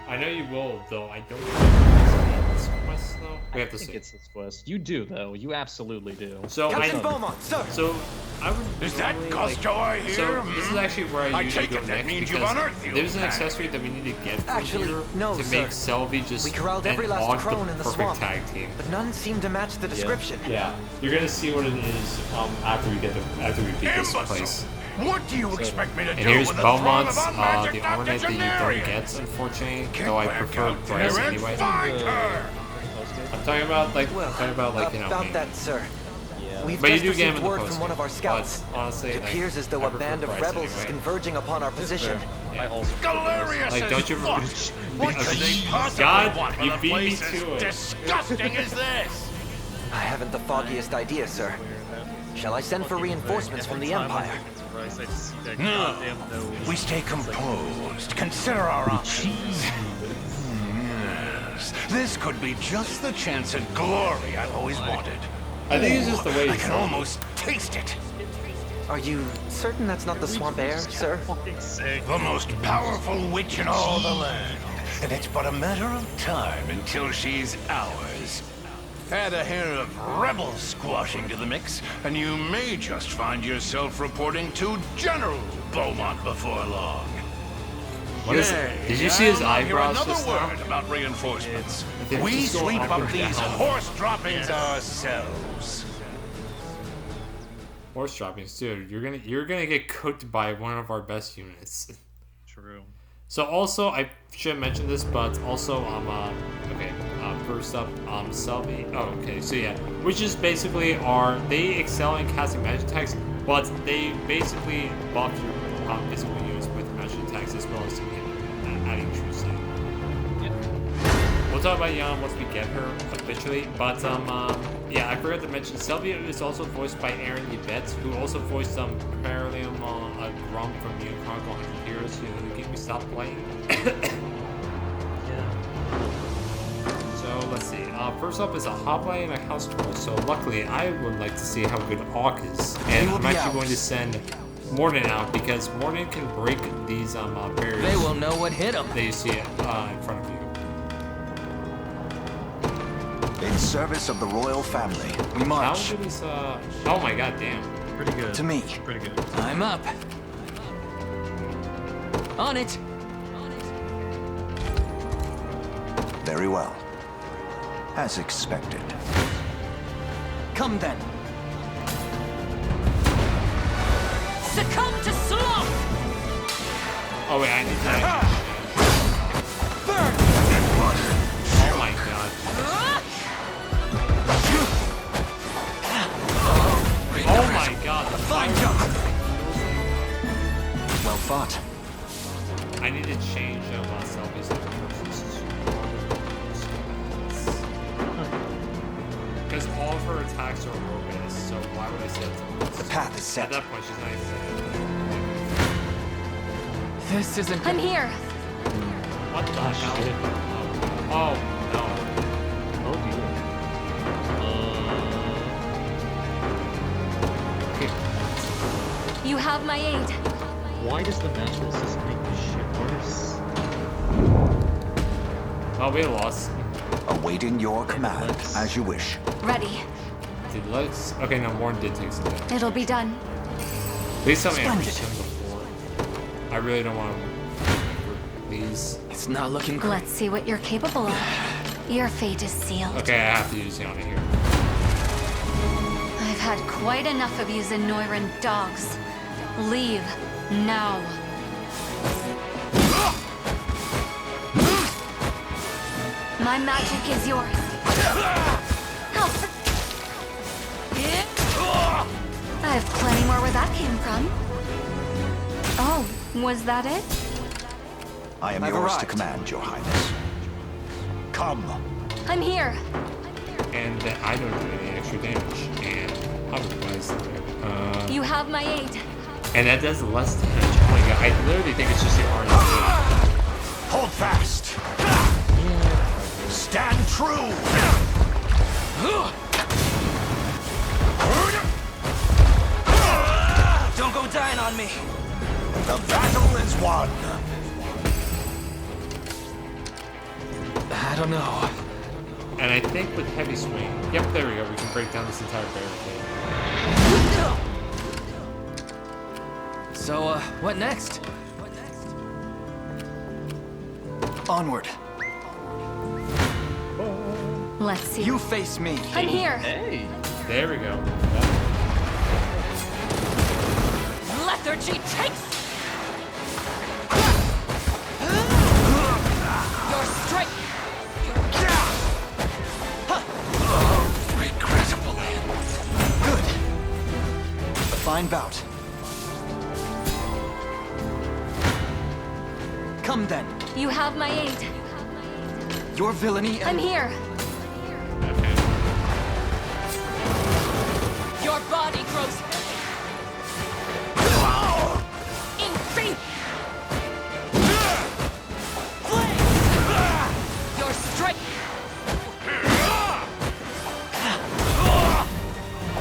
I know you will, though. I don't think it's in this quest, though. We have to see. It's this quest. You do, though. You absolutely do. So Captain Beaumont, sir. So I would. Is that Costjoy here? So this is actually where I usually go next means because there's an accessory that we need to get from here to make Selby just we corralled every and last Og crone the in the perfect swamp, tag team. but none seem to match the description. Yeah, you're gonna see what it is after we beat this place. What do you expect me to do? And here's with a throng Beaumont's, of unmagic the armor knight that you don't octogenarians? get, unfortunately, though I prefer Bryce anyway. Find her. I'm talking about, like, you know, About me. that, sir. Yeah. We've But you just do get him received in the word post from one of our scouts. honestly, It appears as though a band of rebels is converging upon our position. I also Galerius like, don't you what could they possibly God, want from you a beat me place to it. as disgusting as this? I haven't the foggiest idea, sir. Shall I send for reinforcements from the Empire? No. We stay composed. Consider our options. Yes. This could be just the chance at glory I've always wanted. I think it's just the way I it's can almost taste it. Are you certain that's not the swamp air, sir? The most powerful witch in all the land. And it's but a matter of time until she's ours. Add a hair of rebel squashing to the mix, and you may just find yourself reporting to General Beaumont before long. Did you see his and I'll hear eyebrows another just word now? about reinforcements. They're We just so sweep up up and these down. horse droppings ourselves. Horse droppings, dude. You're gonna get cooked by one of our best units. True. So also, I should mention this, but also first up, Selby. Oh, okay. So yeah, which is basically they excel in casting magic attacks, but they basically buff your physical units with magic attacks as well as adding true sight. We'll talk about Yana once we get her officially, but yeah, I forgot to mention Sylvia is also voiced by Aaron Yvette, who also voiced Paralium Grum from Unicord 100 Heroes, who gave me stop playing. So let's see. First up is a hoplite and a house tour. So luckily, I would like to see how good Auk is, and I'm actually going to send Morden out because Morden can break these barriers. They will know what hit them. That you see it in front of you. In service of the royal family, we march. How good is oh my god, damn. Pretty good. To me. Pretty good. I'm up. On it. Very well. As expected. Come then. Succumb to sloth! Oh wait, I need that. Burn! Oh my god. Oh my god. Fine job. Well fought. I need to change Selby's because all of her attacks are rogue-based, so why would I set it to The path is set. At that point, she's not even This isn't. I'm here. What the hell? Shit. Oh, no. Oh dear. You have my aid. Why does the natural system make this shit worse? Oh, we lost. Awaiting your command, as you wish. Ready. Dude, let's... Okay, no, Morn did take some damage. It'll be done. Please tell me I've Splendid. seen him before. I really don't want to... Please. It's not looking great. Let's see what you're capable of. Your fate is sealed. Okay, I have to use Yana here. I've had quite enough of you Zenoiran dogs. Leave now. My magic is yours. Help! I have plenty more where that came from. Oh, was that it? I am I've yours to arrived. command, Your Highness. Come. I'm here. And then I don't do any extra damage. And otherwise... You have my aid. and that does less damage. Oh my god, I literally think it's just the RNG. Hold fast. Stand true. Don't go dying on me. The battle is won. I don't know. And I think with heavy swing, yep, there we go. We can break down this entire barricade. So, what next? Onward. Let's see. You face me. I'm here. Hey. There we go. Lethargy takes. Your strength. Regrettable. Good. fine bout. Come then. You have my aid. Your villainy. I'm here. Your body grows in faith. Your strength.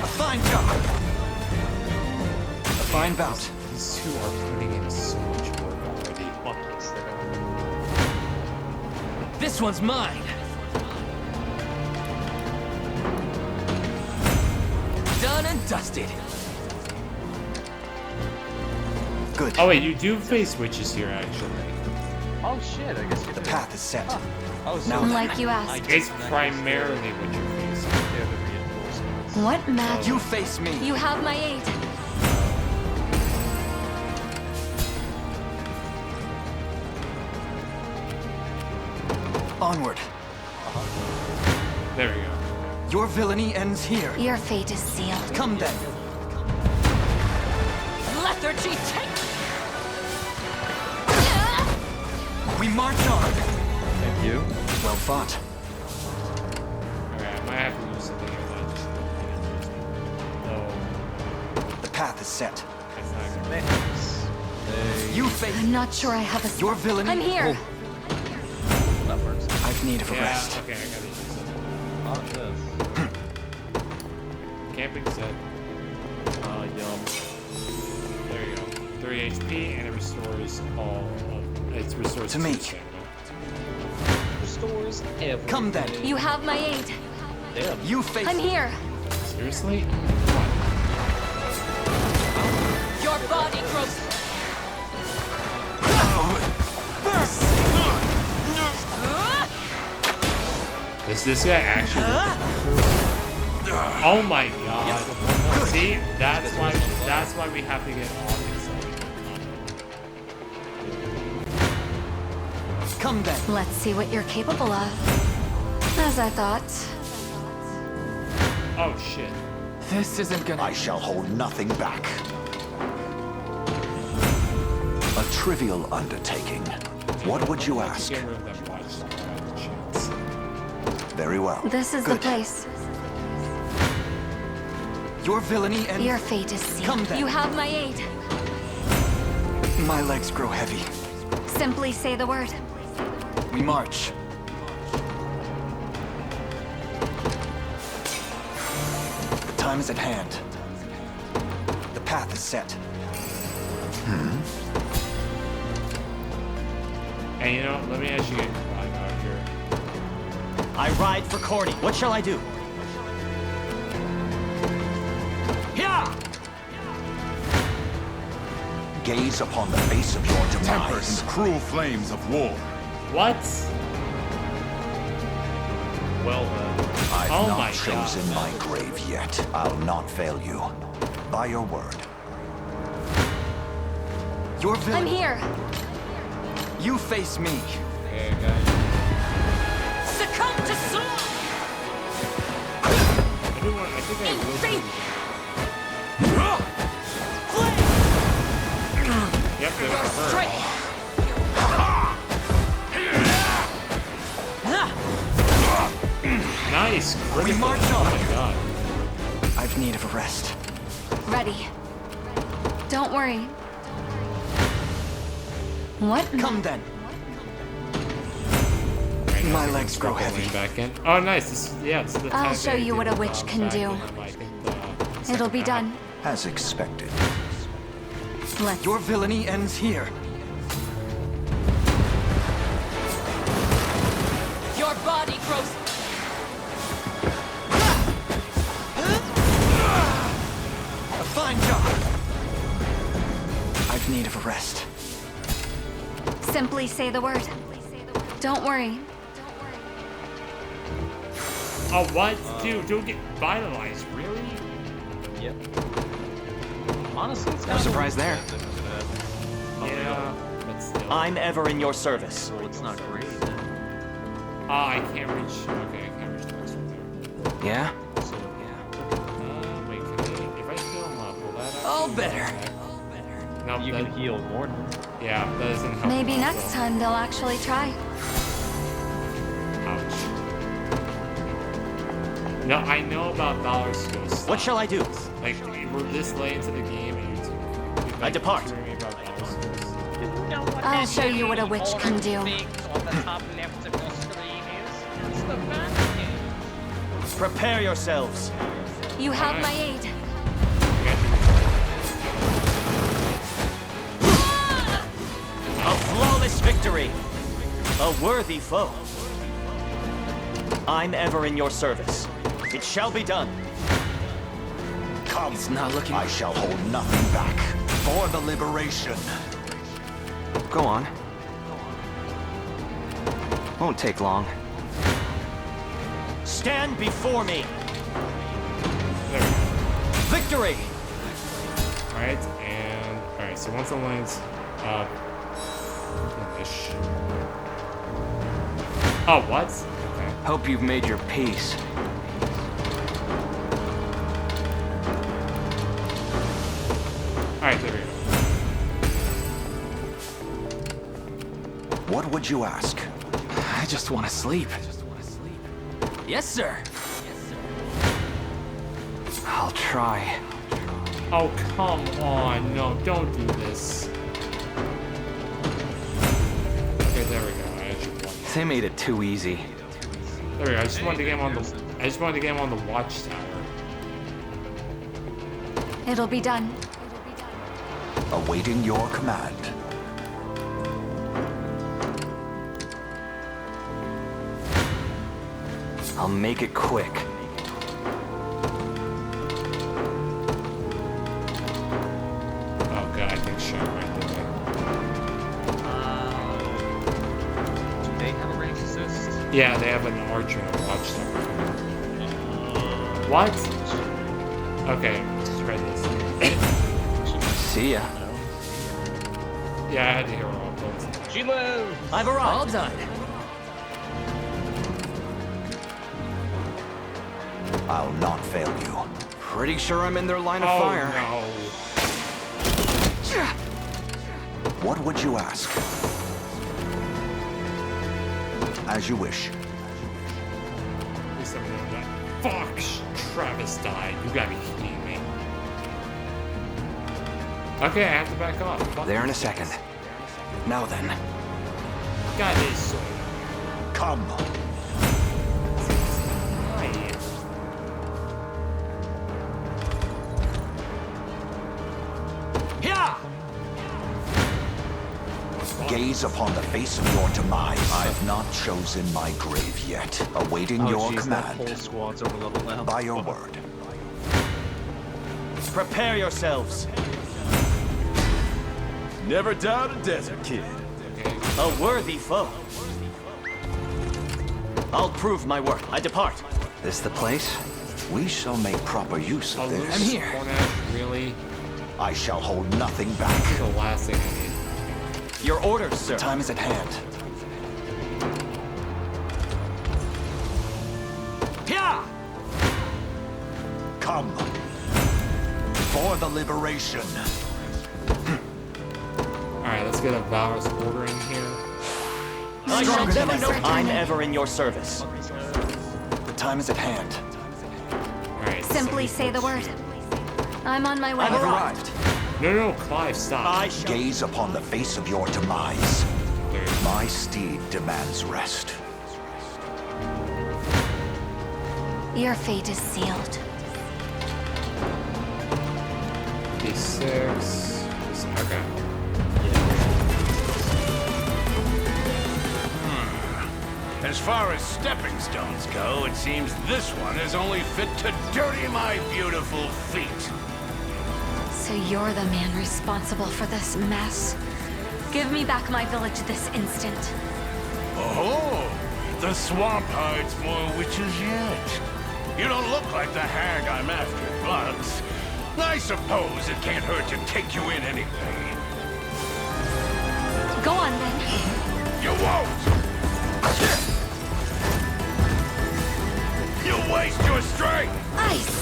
A fine job. A fine bout. These two are putting in so much work already. This one's mine. Done and dusted. Good. Oh wait, you do face witches here actually. Oh shit, I guess you The path is set. Oh, so Now Like you asked. It's primarily what you're facing. What magic? You face me. You have my aid. Onward. There we go. Your villainy ends here. Your fate is sealed. Come then. Lethargy take. We march on. Thank you. Well fought. Okay, I might have to do something here that just... No, The path is set. that's not gonna You face. I'm not sure I have a... Your villainy. I'm here. That works. I've need of a Yeah, rest. okay, I gotta use something. Not this. Camping set. Yum. There you go. 3 HP, and it restores all of... It restores To me. stamina. Restores everything. Come then. You have my aid. Damn. You face. I'm here. Seriously? Your body grows. Is this guy actually... Oh my god. See? That's why we have to get all excited. Come then. Let's see what you're capable of. As I thought. Oh shit. This isn't gonna. I shall hold nothing back. A trivial undertaking. What would you ask? Get rid of that watch so I have a chance. Very well. This is Good. the place. Your villainy ends. Your fate is sealed. Come then. You have my aid. My legs grow heavy. Simply say the word. We march. The time is at hand. The path is set. And you know, let me actually get out here. I ride for Cordy. What shall I do? Yeah! Gaze upon the face of your Tempered in demise. the cruel flames of war. What? Well, I've Oh not my chosen God. my grave yet. I'll not fail you. By your word. Your I'm villainy. here. You face me. Okay, guys. Succumb to soul. I think I In will. faith. Yep, there's Your her. strength. Nice. Critical. march Oh on. my god. I've need of a rest. Ready. Don't worry. What? Come then. Right, My now, legs grow drop the heavy. lane Back in. Oh, nice. This is the I'll type show I you did, what a witch can back do. in, I think, the It'll be second done. As expected. Let's. Your villainy ends here. Your body grows. A fine job. I've need of a rest. Simply say the word. Don't worry. Oh, what? Dude, don't get vitalized. Really? Yep. Honestly, it's No surprise there. Yeah, but still. I'm ever in your service. Well, it's not great. Ah, I can't reach. Okay, I can't reach the next one there. Yeah? So, yeah. Wait, can I, if I kill him up, will that all better. Nope, You can heal Gordon. Yeah, that doesn't help. Maybe much, next though. time they'll actually try. Ouch. No, I know about Valor's skills. What shall I do? Like, we're this late into the game and you're I depart. tutoring me about Valor's skills. I'll show you what a witch can do. On the top left of your screen is it's the basket. Prepare yourselves. You have my aid. A flawless victory. A worthy foe. I'm ever in your service. It shall be done. Come. It's not looking. I shall hold nothing back. For the liberation. Go on. Won't take long. Stand before me. There we go. Victory. Alright, and... Alright, so once the line's finish. Oh, what? Okay. Hope you've made your peace. Alright, there we go. What would you ask? I just want to sleep. Yes, sir. I'll try. Oh, come on. No, don't do this. Okay, there we go. I actually won. They made it too easy. There we go. I just wanted to get him on the... I just wanted to get him on the watchtower. It'll be done. Awaiting your command. I'll make it quick. Oh god, I think shot right there. Do they have a range assist? Yeah, they have an archer and a watchtower. What? Okay, let's try this. See ya. Yeah, I had to hear all those. She lives. I've arrived. All done. I'll not fail you. Pretty sure I'm in their line of Oh fire. no. What would you ask? As you wish. At least I'm doing that. Fuck! Travis died. You gotta be kidding me. Okay, I have to back off. Fuck There in a this. second. Now then. God, it is so... Come. Yeah. Gaze upon the face of your demise. I've not chosen my grave yet. Awaiting your That command. whole squad's over level now. By your word. Prepare yourselves. Never doubt a desert kid. A worthy foe. I'll prove my work. I depart. This the place? We shall make proper use of this. I'm here. Cornash, really? I shall hold nothing back. This is the last thing I need. Your orders, sir. Time is at hand. Yeah. Come. For the liberation. Alright, let's get a Valor's order in here. I shall Stronger than never know ever. I'm ever in your service. The time is at hand. Alright. Simply say the word. I'm on my way. I've arrived. No, Clive, stop. I shall... Gaze upon the face of your demise. There. My steed demands rest. Your fate is sealed. D6. Okay. As far as stepping stones go, it seems this one is only fit to dirty my beautiful feet. So you're the man responsible for this mess. Give me back my village this instant. Oh, the swamp hides more witches yet. You don't look like the hag I'm after, but I suppose it can't hurt to take you in anyway. Go on then. You won't! You'll waste your strength! Ice!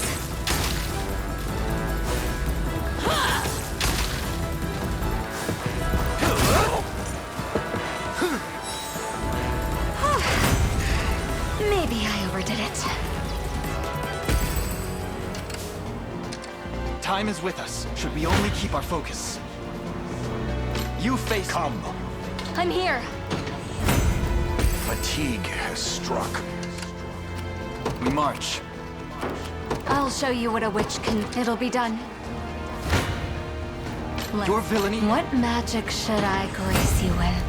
Time is with us. Should we only keep our focus? You face Come. I'm here. Fatigue has struck. We march. I'll show you what a witch can. It'll be done. Your villainy. What magic should I grace you with?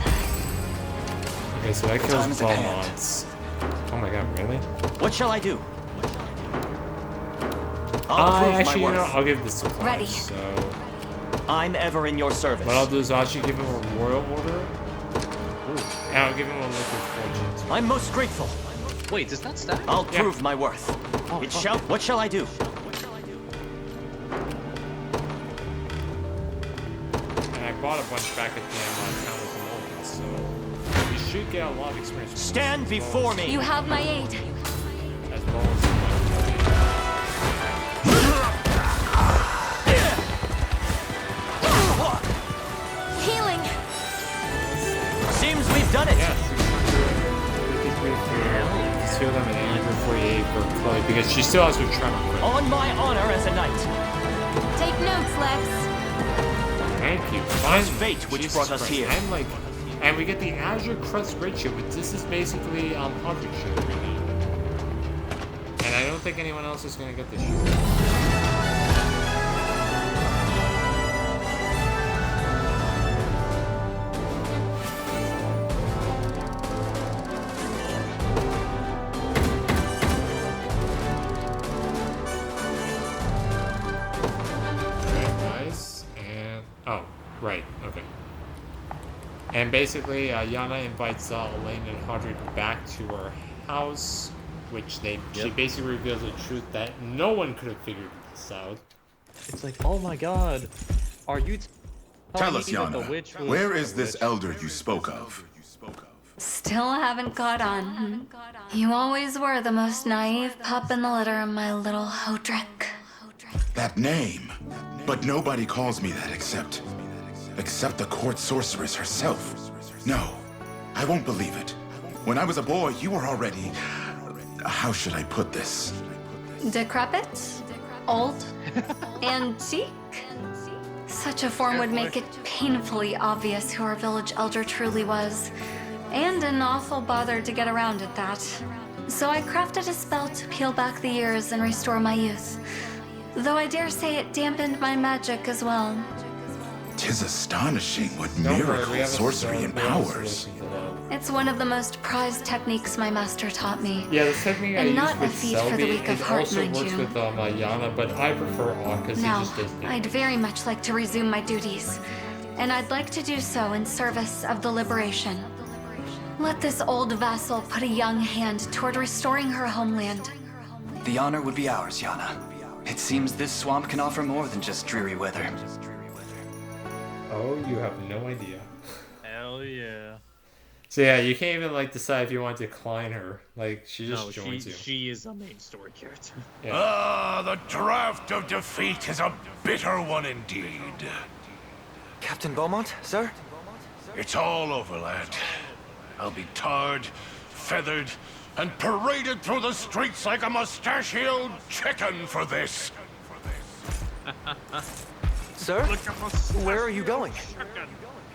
Okay, so that kills Beaumont. Oh my god, really? What shall I do? Actually, you know, I'll give this to Clark. Ready. So, I'm ever in your service. what I'll do is I'll actually give him a royal order. And I'll give him a liquid fortune too. I'm most grateful. Wait, does that stack? I'll prove my worth. What shall I do? And I bought a bunch back at the town with the moment, so you should get a lot of experience. Stand before me. You have my aid. As well as Healing. Seems we've done it. Yeah, 653 for 2 of them and 848 for Chloe because she still has her tremor. On my honor as a knight. Take notes, Lex. Thank you. It's fate which Jesus brought us Christ. here. And we get the Azure Crest ratio, but this is basically 100 shit right now. And I don't think anyone else is gonna get this shit. Right, okay. And basically, Yana invites Elaine and Hodrick back to her house, which she basically reveals the truth that no one could have figured this out. It's like, oh my god, are you Tell us, me that the Yana, witch was where is a this witch? elder you spoke of? Still haven't caught on. You always were the most naive pup in the litter, my little Hodrick. That name. But nobody calls me that except the court sorceress herself. No, I won't believe it. When I was a boy, you were already... How should I put this? Decrepit? Old? Antique? Such a form would make it painfully obvious who our village elder truly was. And an awful bother to get around at that. So I crafted a spell to peel back the years and restore my youth. Though I dare say it dampened my magic as well. 'Tis astonishing what miracle sorcery empowers. It's one of the most prized techniques my master taught me. Yeah, the technique I and use not a with feat for the Selby, weak of it heart, also mind works you. with Yana, but I prefer Aw because he Now, just does I'd very much like to resume my duties, and I'd like to do so in service of the liberation. Let this old vassal put a young hand toward restoring her homeland. The honor would be ours, Yana. It seems this swamp can offer more than just dreary weather. Oh, you have no idea. Hell yeah. So yeah, you can't even decide if you want to decline her. She just joins you. She is a main story character. Yeah. Ah, the draft of defeat is a bitter one indeed. Captain Beaumont, sir? It's all over, lad. I'll be tarred, feathered, and paraded through the streets like a mustachioed chicken for this. Sir? Where are you going?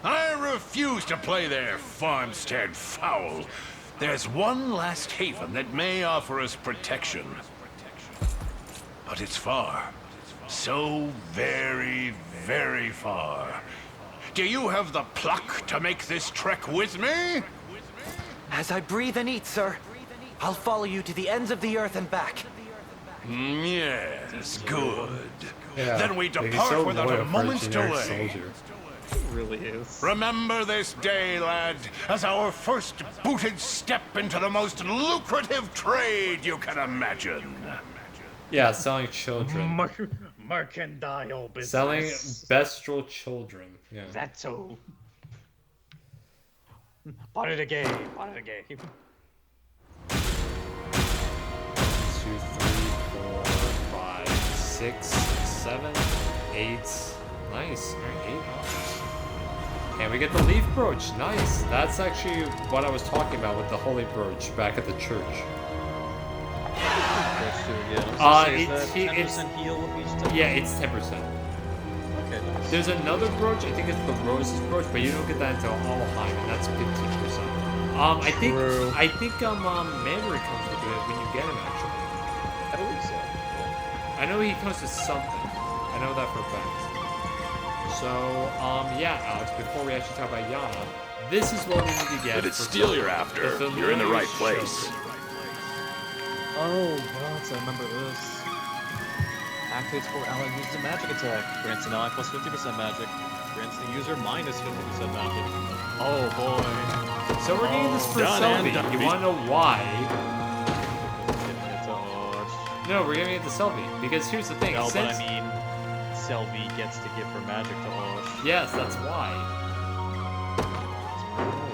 I refuse to play their farmstead foul. There's one last haven that may offer us protection. But it's far. So very, very far. Do you have the pluck to make this trek with me? As I breathe and eat, sir, I'll follow you to the ends of the earth and back. Yes, good. Yeah, Then we he's depart so without loyal a for moment's generic delay. soldier. It really is. Remember this day, lad, as our first booted step into the most lucrative trade you can imagine. Yeah, selling children. Mercantile business. Selling bestial children. Yeah. That's so. Part of the game. Part of the game. 2, 3, 4, 5, 6, 7, 8. Nice. Alright, 8 hours. And we get the leaf brooch. Nice. That's actually what I was talking about with the holy brooch back at the church. do again? Is that it's 10% heal with each type? yeah, it's 10%. Okay, nice. There's another brooch, I think it's the Rose's brooch, but you don't get that until Alheim, and that's 15%. I think Mandarin comes with it when you get him actually. I believe so. Yeah. I know he comes with something. I know that for a fact. So, yeah, Alex, before we actually talk about Yana, this is what we need to get. Did it steal you're after? You're in the right place. Oh, what? I remember this. Activates for ally uses a magic attack. Grants an ally plus 50% magic. Grants the user minus 50% magic. Oh boy. So we're getting this for Selby. You want to know why? No, we're giving it to Selby. Because here's the thing. No, but I mean, Selby gets to give her magic to Osh. Yes, that's why.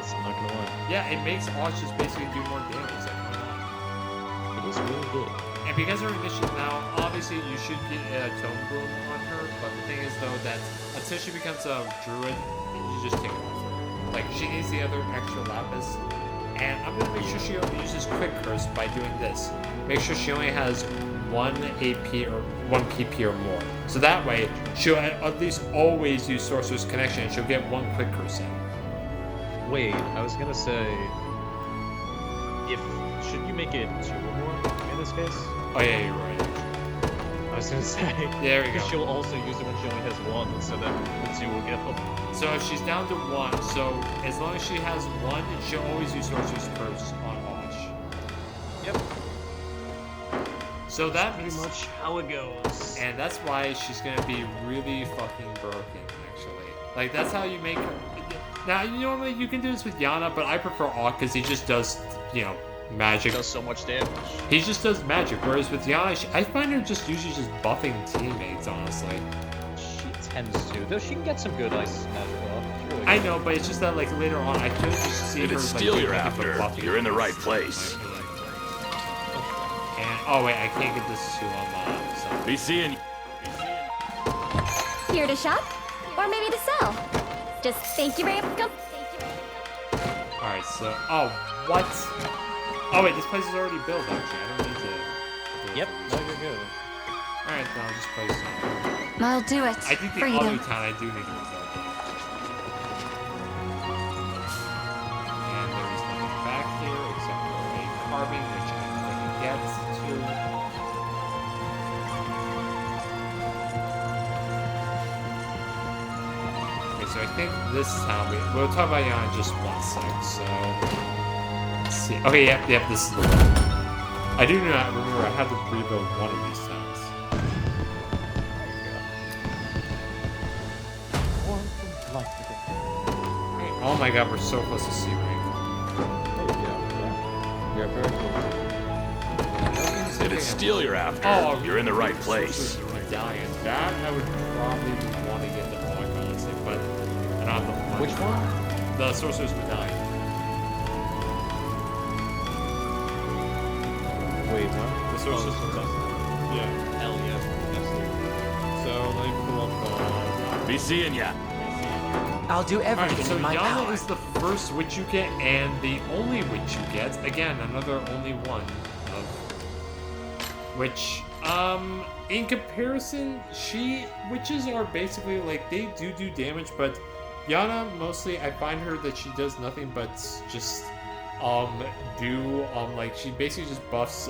It's not gonna lie. Yeah, it makes Osh just basically do more damage. Like, why not? It is really good. And because her initiative now, obviously you should get a tome broom on her, but the thing is though that until she becomes a druid, you just take her off. Like she needs the other extra lapis, and I'm gonna make sure she only uses quick curse by doing this. Make sure she only has 1 AP or 1 PP or more. So that way she'll at least always use Sorcerer's Connection and she'll get 1 quick curse in. Wait, I was gonna say, should you make it 2 or more in this case? Oh yeah, you're right. I was gonna say, there we go. Because she'll also use it when she only has 1, so that the 2 will get them. So if she's down to 1, so as long as she has 1, she'll always use Sorcerer's Curse on Osh. Yep. So that's pretty much how it goes. And that's why she's gonna be really fucking broken, actually. Like that's how you make her. Now normally you can do this with Yana, but I prefer Osh because he just does, magic. He does so much damage. He just does magic, whereas with Yana, I find her just usually just buffing teammates, honestly. She tends to, though she can get some good ice magic off. Really I know, but it's just that like later on, I could just see Did her it steal like, you're after? You're in the right place. And oh wait, I can't get this to so. Be seeing. Here to shop, or maybe to sell. Just thank you very much. All right, so what? Oh wait, this place is already built. Actually, I don't need to. Yep, no, you're good. All right, then I'll just place it. I'll do it. I think the for you. other town I do need to resolve. And there is nothing back here except for a carving, which I'm going to get to. Okay, so I think this town we'll talk about Yana in just 1 sec. So let's see. Okay, yep, this is the one. I do not remember I had to rebuild one of these towns. Oh my god, we're so close to C rank. Yeah, very cool. Did it steal you're after? Oh, you're in the right place. Medallion. That I would probably want to get the Rock, honestly, but I don't have the money. Which one? The Sorcerer's Medallion. Wait, huh? The Sorcerer's Medallion. Yeah. Hell yeah. So let me pull up Be seeing ya. I'll do everything so in my Yana power. is the first witch you get, and the only witch you get. Again, another only one of which, in comparison, witches are basically like they do damage, but Yana mostly I find her that she does nothing but just like she basically just buffs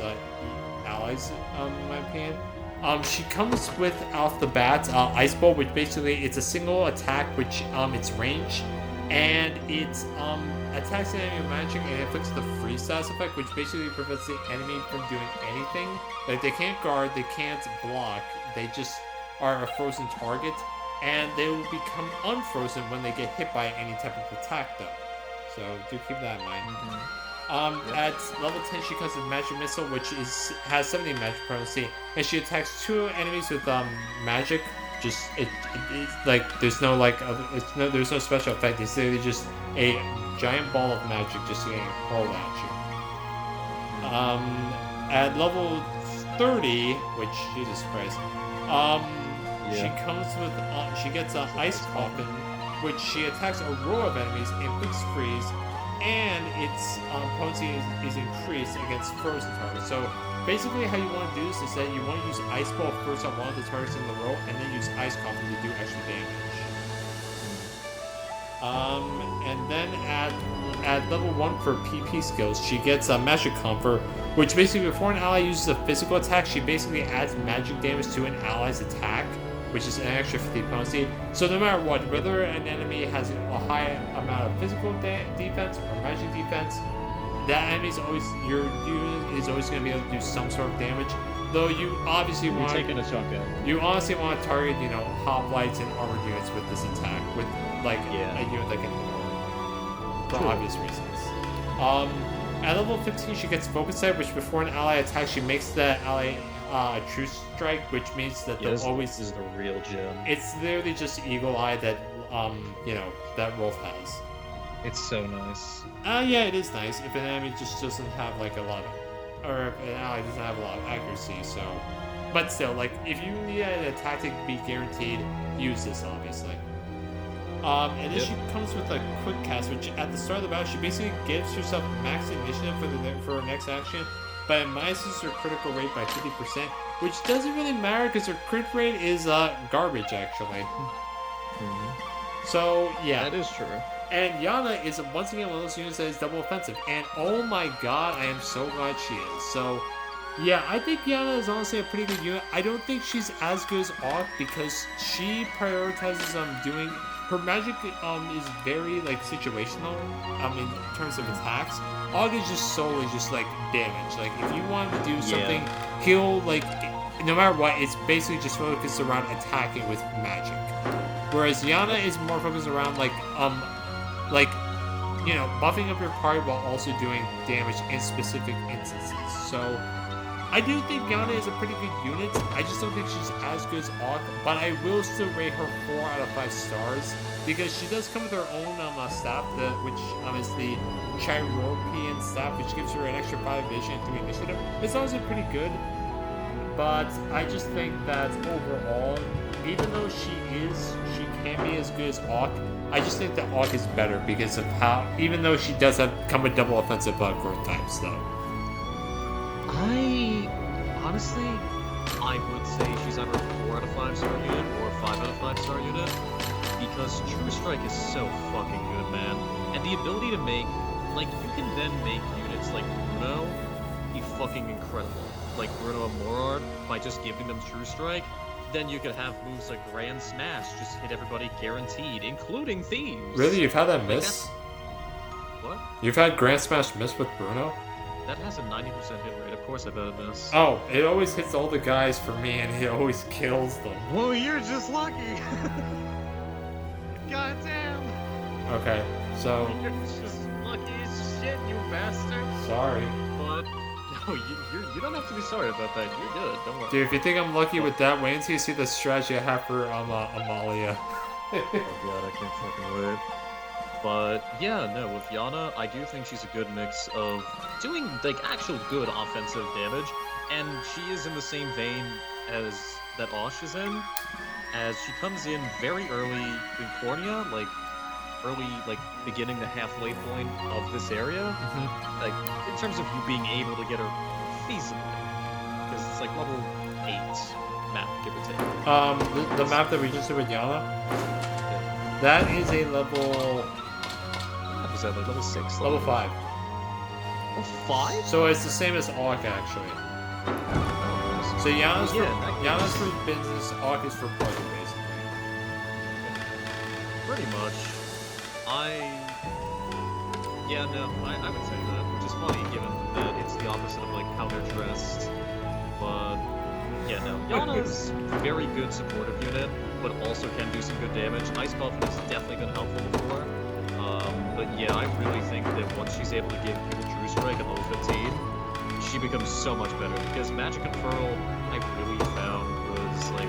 allies in my opinion. She comes with off the bat Ice Bolt, which basically it's a single attack, which it's range, and it attacks an enemy with magic and inflicts the freeze status effect, which basically prevents the enemy from doing anything. Like they can't guard, they can't block, they just are a frozen target, and they will become unfrozen when they get hit by any type of attack, though. So do keep that in mind. At level 10, she comes with Magic Missile, which has 70 magic potency, and she attacks 2 enemies with magic. Just it's like there's no there's no special effect. It's literally just a giant ball of magic just getting hurled at you. At level 30, which Jesus Christ, she comes with she gets an Ice Coffin, which she attacks a row of enemies, inflicts freeze, and its potency is increased against frozen targets. So basically how you want to do this is that you want to use Ice Ball first on one of the targets in the row, and then use Ice Comfort to do extra damage. And then at level 1 for PP skills, she gets a Magic Comfort, which basically before an ally uses a physical attack, she basically adds magic damage to an ally's attack, which is an extra 50 potency. So no matter what, whether an enemy has a high amount of physical defense or magic defense, that enemy's always, your unit is always going to be able to do some sort of damage. Though you obviously want taking a chunk out. You honestly want to target, you know, hoplites and armored units with this attack, with like a unit that can for obvious reasons. At level 15, she gets Focus Sight, which before an ally attacks, she makes the ally True Strike, which means that they'll always. This is the real gem. It's literally just Eagle Eye that you know, that Rolf has. It's so nice. Yeah, it is nice if an enemy just doesn't have like a lot of, or if an ally doesn't have a lot of accuracy. So, but still, like if you need an attack to be guaranteed, use this obviously. And then she comes with a quick cast, which at the start of the battle, she basically gives herself max initiative for her next action, but it minuses her critical rate by 50%, which doesn't really matter because her crit rate is garbage actually. So yeah, that is true. And Yana is once again one of those units that is double offensive, and oh my god, I am so glad she is. So yeah, I think Yana is honestly a pretty good unit. I don't think she's as good as Auk because she prioritizes doing her magic is very like situational in terms of attacks. Auk is just solely just like damage. Like if you want to do something, he'll like no matter what, it's basically just focused around attacking with magic. Whereas Yana is more focused around like you know, buffing up your party while also doing damage in specific instances. So I do think Yana is a pretty good unit. I just don't think she's as good as Auk, but I will still rate her 4 out of 5 stars because she does come with her own staff, which is the Chiropian staff, which gives her an extra 5 vision and 3 initiative. It's also pretty good, but I just think that overall, even though she can be as good as Auk, I just think that Auk is better because of how, even though she does come with double offensive growth types though. Honestly, I would say she's either a 4 out of 5 star unit or a 5 out of 5 star unit because True Strike is so fucking good, man. And the ability to make, like, you can then make units like Bruno be fucking incredible. Like Bruno and Morard, by just giving them True Strike, then you could have moves like Grand Smash just hit everybody guaranteed, including Thieves. Really? You've had that miss? What? You've had Grand Smash miss with Bruno? That has a 90% hit rate. Of course I bet it miss. Oh, it always hits all the guys for me and it always kills them. Well, you're just lucky. God damn. Okay, so... You're just lucky as shit, you bastard. Sorry. But, no, you don't have to be sorry about that. You're good, don't worry. Dude, if you think I'm lucky with that, wait until you see the strategy I have for Amalia. Oh god, I can't fucking wait. But yeah, no, with Yana, I do think she's a good mix of doing like actual good offensive damage, and she is in the same vein as that Osh is in, as she comes in very early in Cornea, like beginning the halfway point of this area, like in terms of you being able to get her feasibly, because it's like level 8 map, give or take. The map that we just did with Yana, that is a level. Is that like level 6? Level 5. Level 5? So it's the same as Auk actually. So Yana's for business, Auk is for pleasure, basically. Pretty much. Yeah, no, I would say that, which is funny given that it's the opposite of like how they're dressed. But yeah, no, Yana's very good supportive unit, but also can do some good damage. Ice Dolphin is definitely going to help level 4. But yeah, I really think that once she's able to give people True Strike at level 15, she becomes so much better, because Magic and Pearl, I really found was like,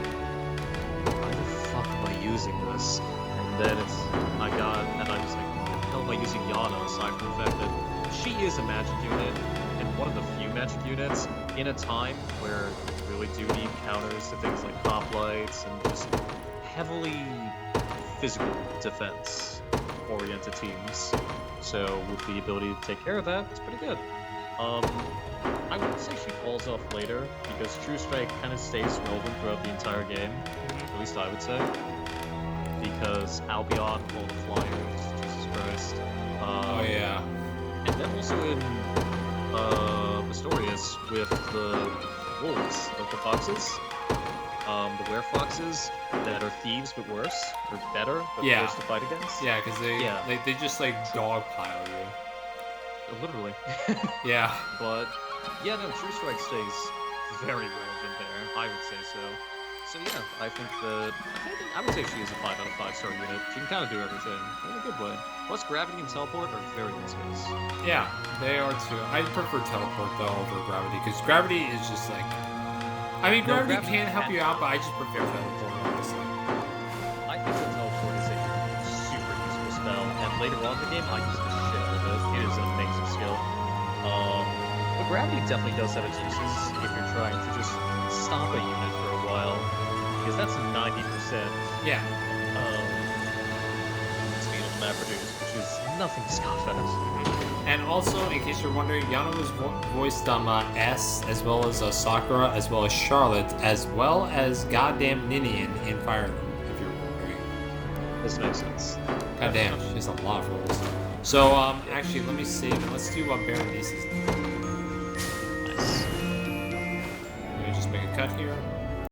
why the fuck am I using this? And then I was like, what the hell am I using Yana, aside from the fact that she is a magic unit, and one of the few magic units, in a time where you really do need counters to things like hoplites and just heavily physical defense oriented teams. So with the ability to take care of that, it's pretty good. I wouldn't say she falls off later, because True Strike kind of stays relevant throughout the entire game. At least I would say. Because Albion, all the flyers, Jesus Christ. Oh yeah. And then also in Pistorius with the wolves, like the foxes. The werefoxes that are thieves but worse, or better, but worse to fight against. Yeah, because they just like dogpile you. Literally. Yeah. But yeah, no, True Strike stays very relevant there. I would say so. So yeah, I think that I would say she is a 5 out of 5 star unit. She can kind of do everything in a good way. Plus, gravity and teleport are very good skills. Yeah, they are too. I prefer teleport though over gravity because gravity is just like. I mean, gravity can help you out, but I just prefer teleport honestly. I think that teleport is a super useful spell, and later on in the game, I use the shit out of it. It is an amazing skill. But gravity definitely does have its uses if you're trying to just stop a unit for a while, because that's 90% speed of map reduced, which is nothing to scoff at. And also, in case you're wondering, Yano was voiced S, as well as Sakura, as well as Charlotte, as well as goddamn Ninian in Fire Emblem, if you're wondering. This makes sense. Goddamn, she has a lot of roles. So, actually, let me save and let's do Berenice's. Nice. Let me just make a cut here.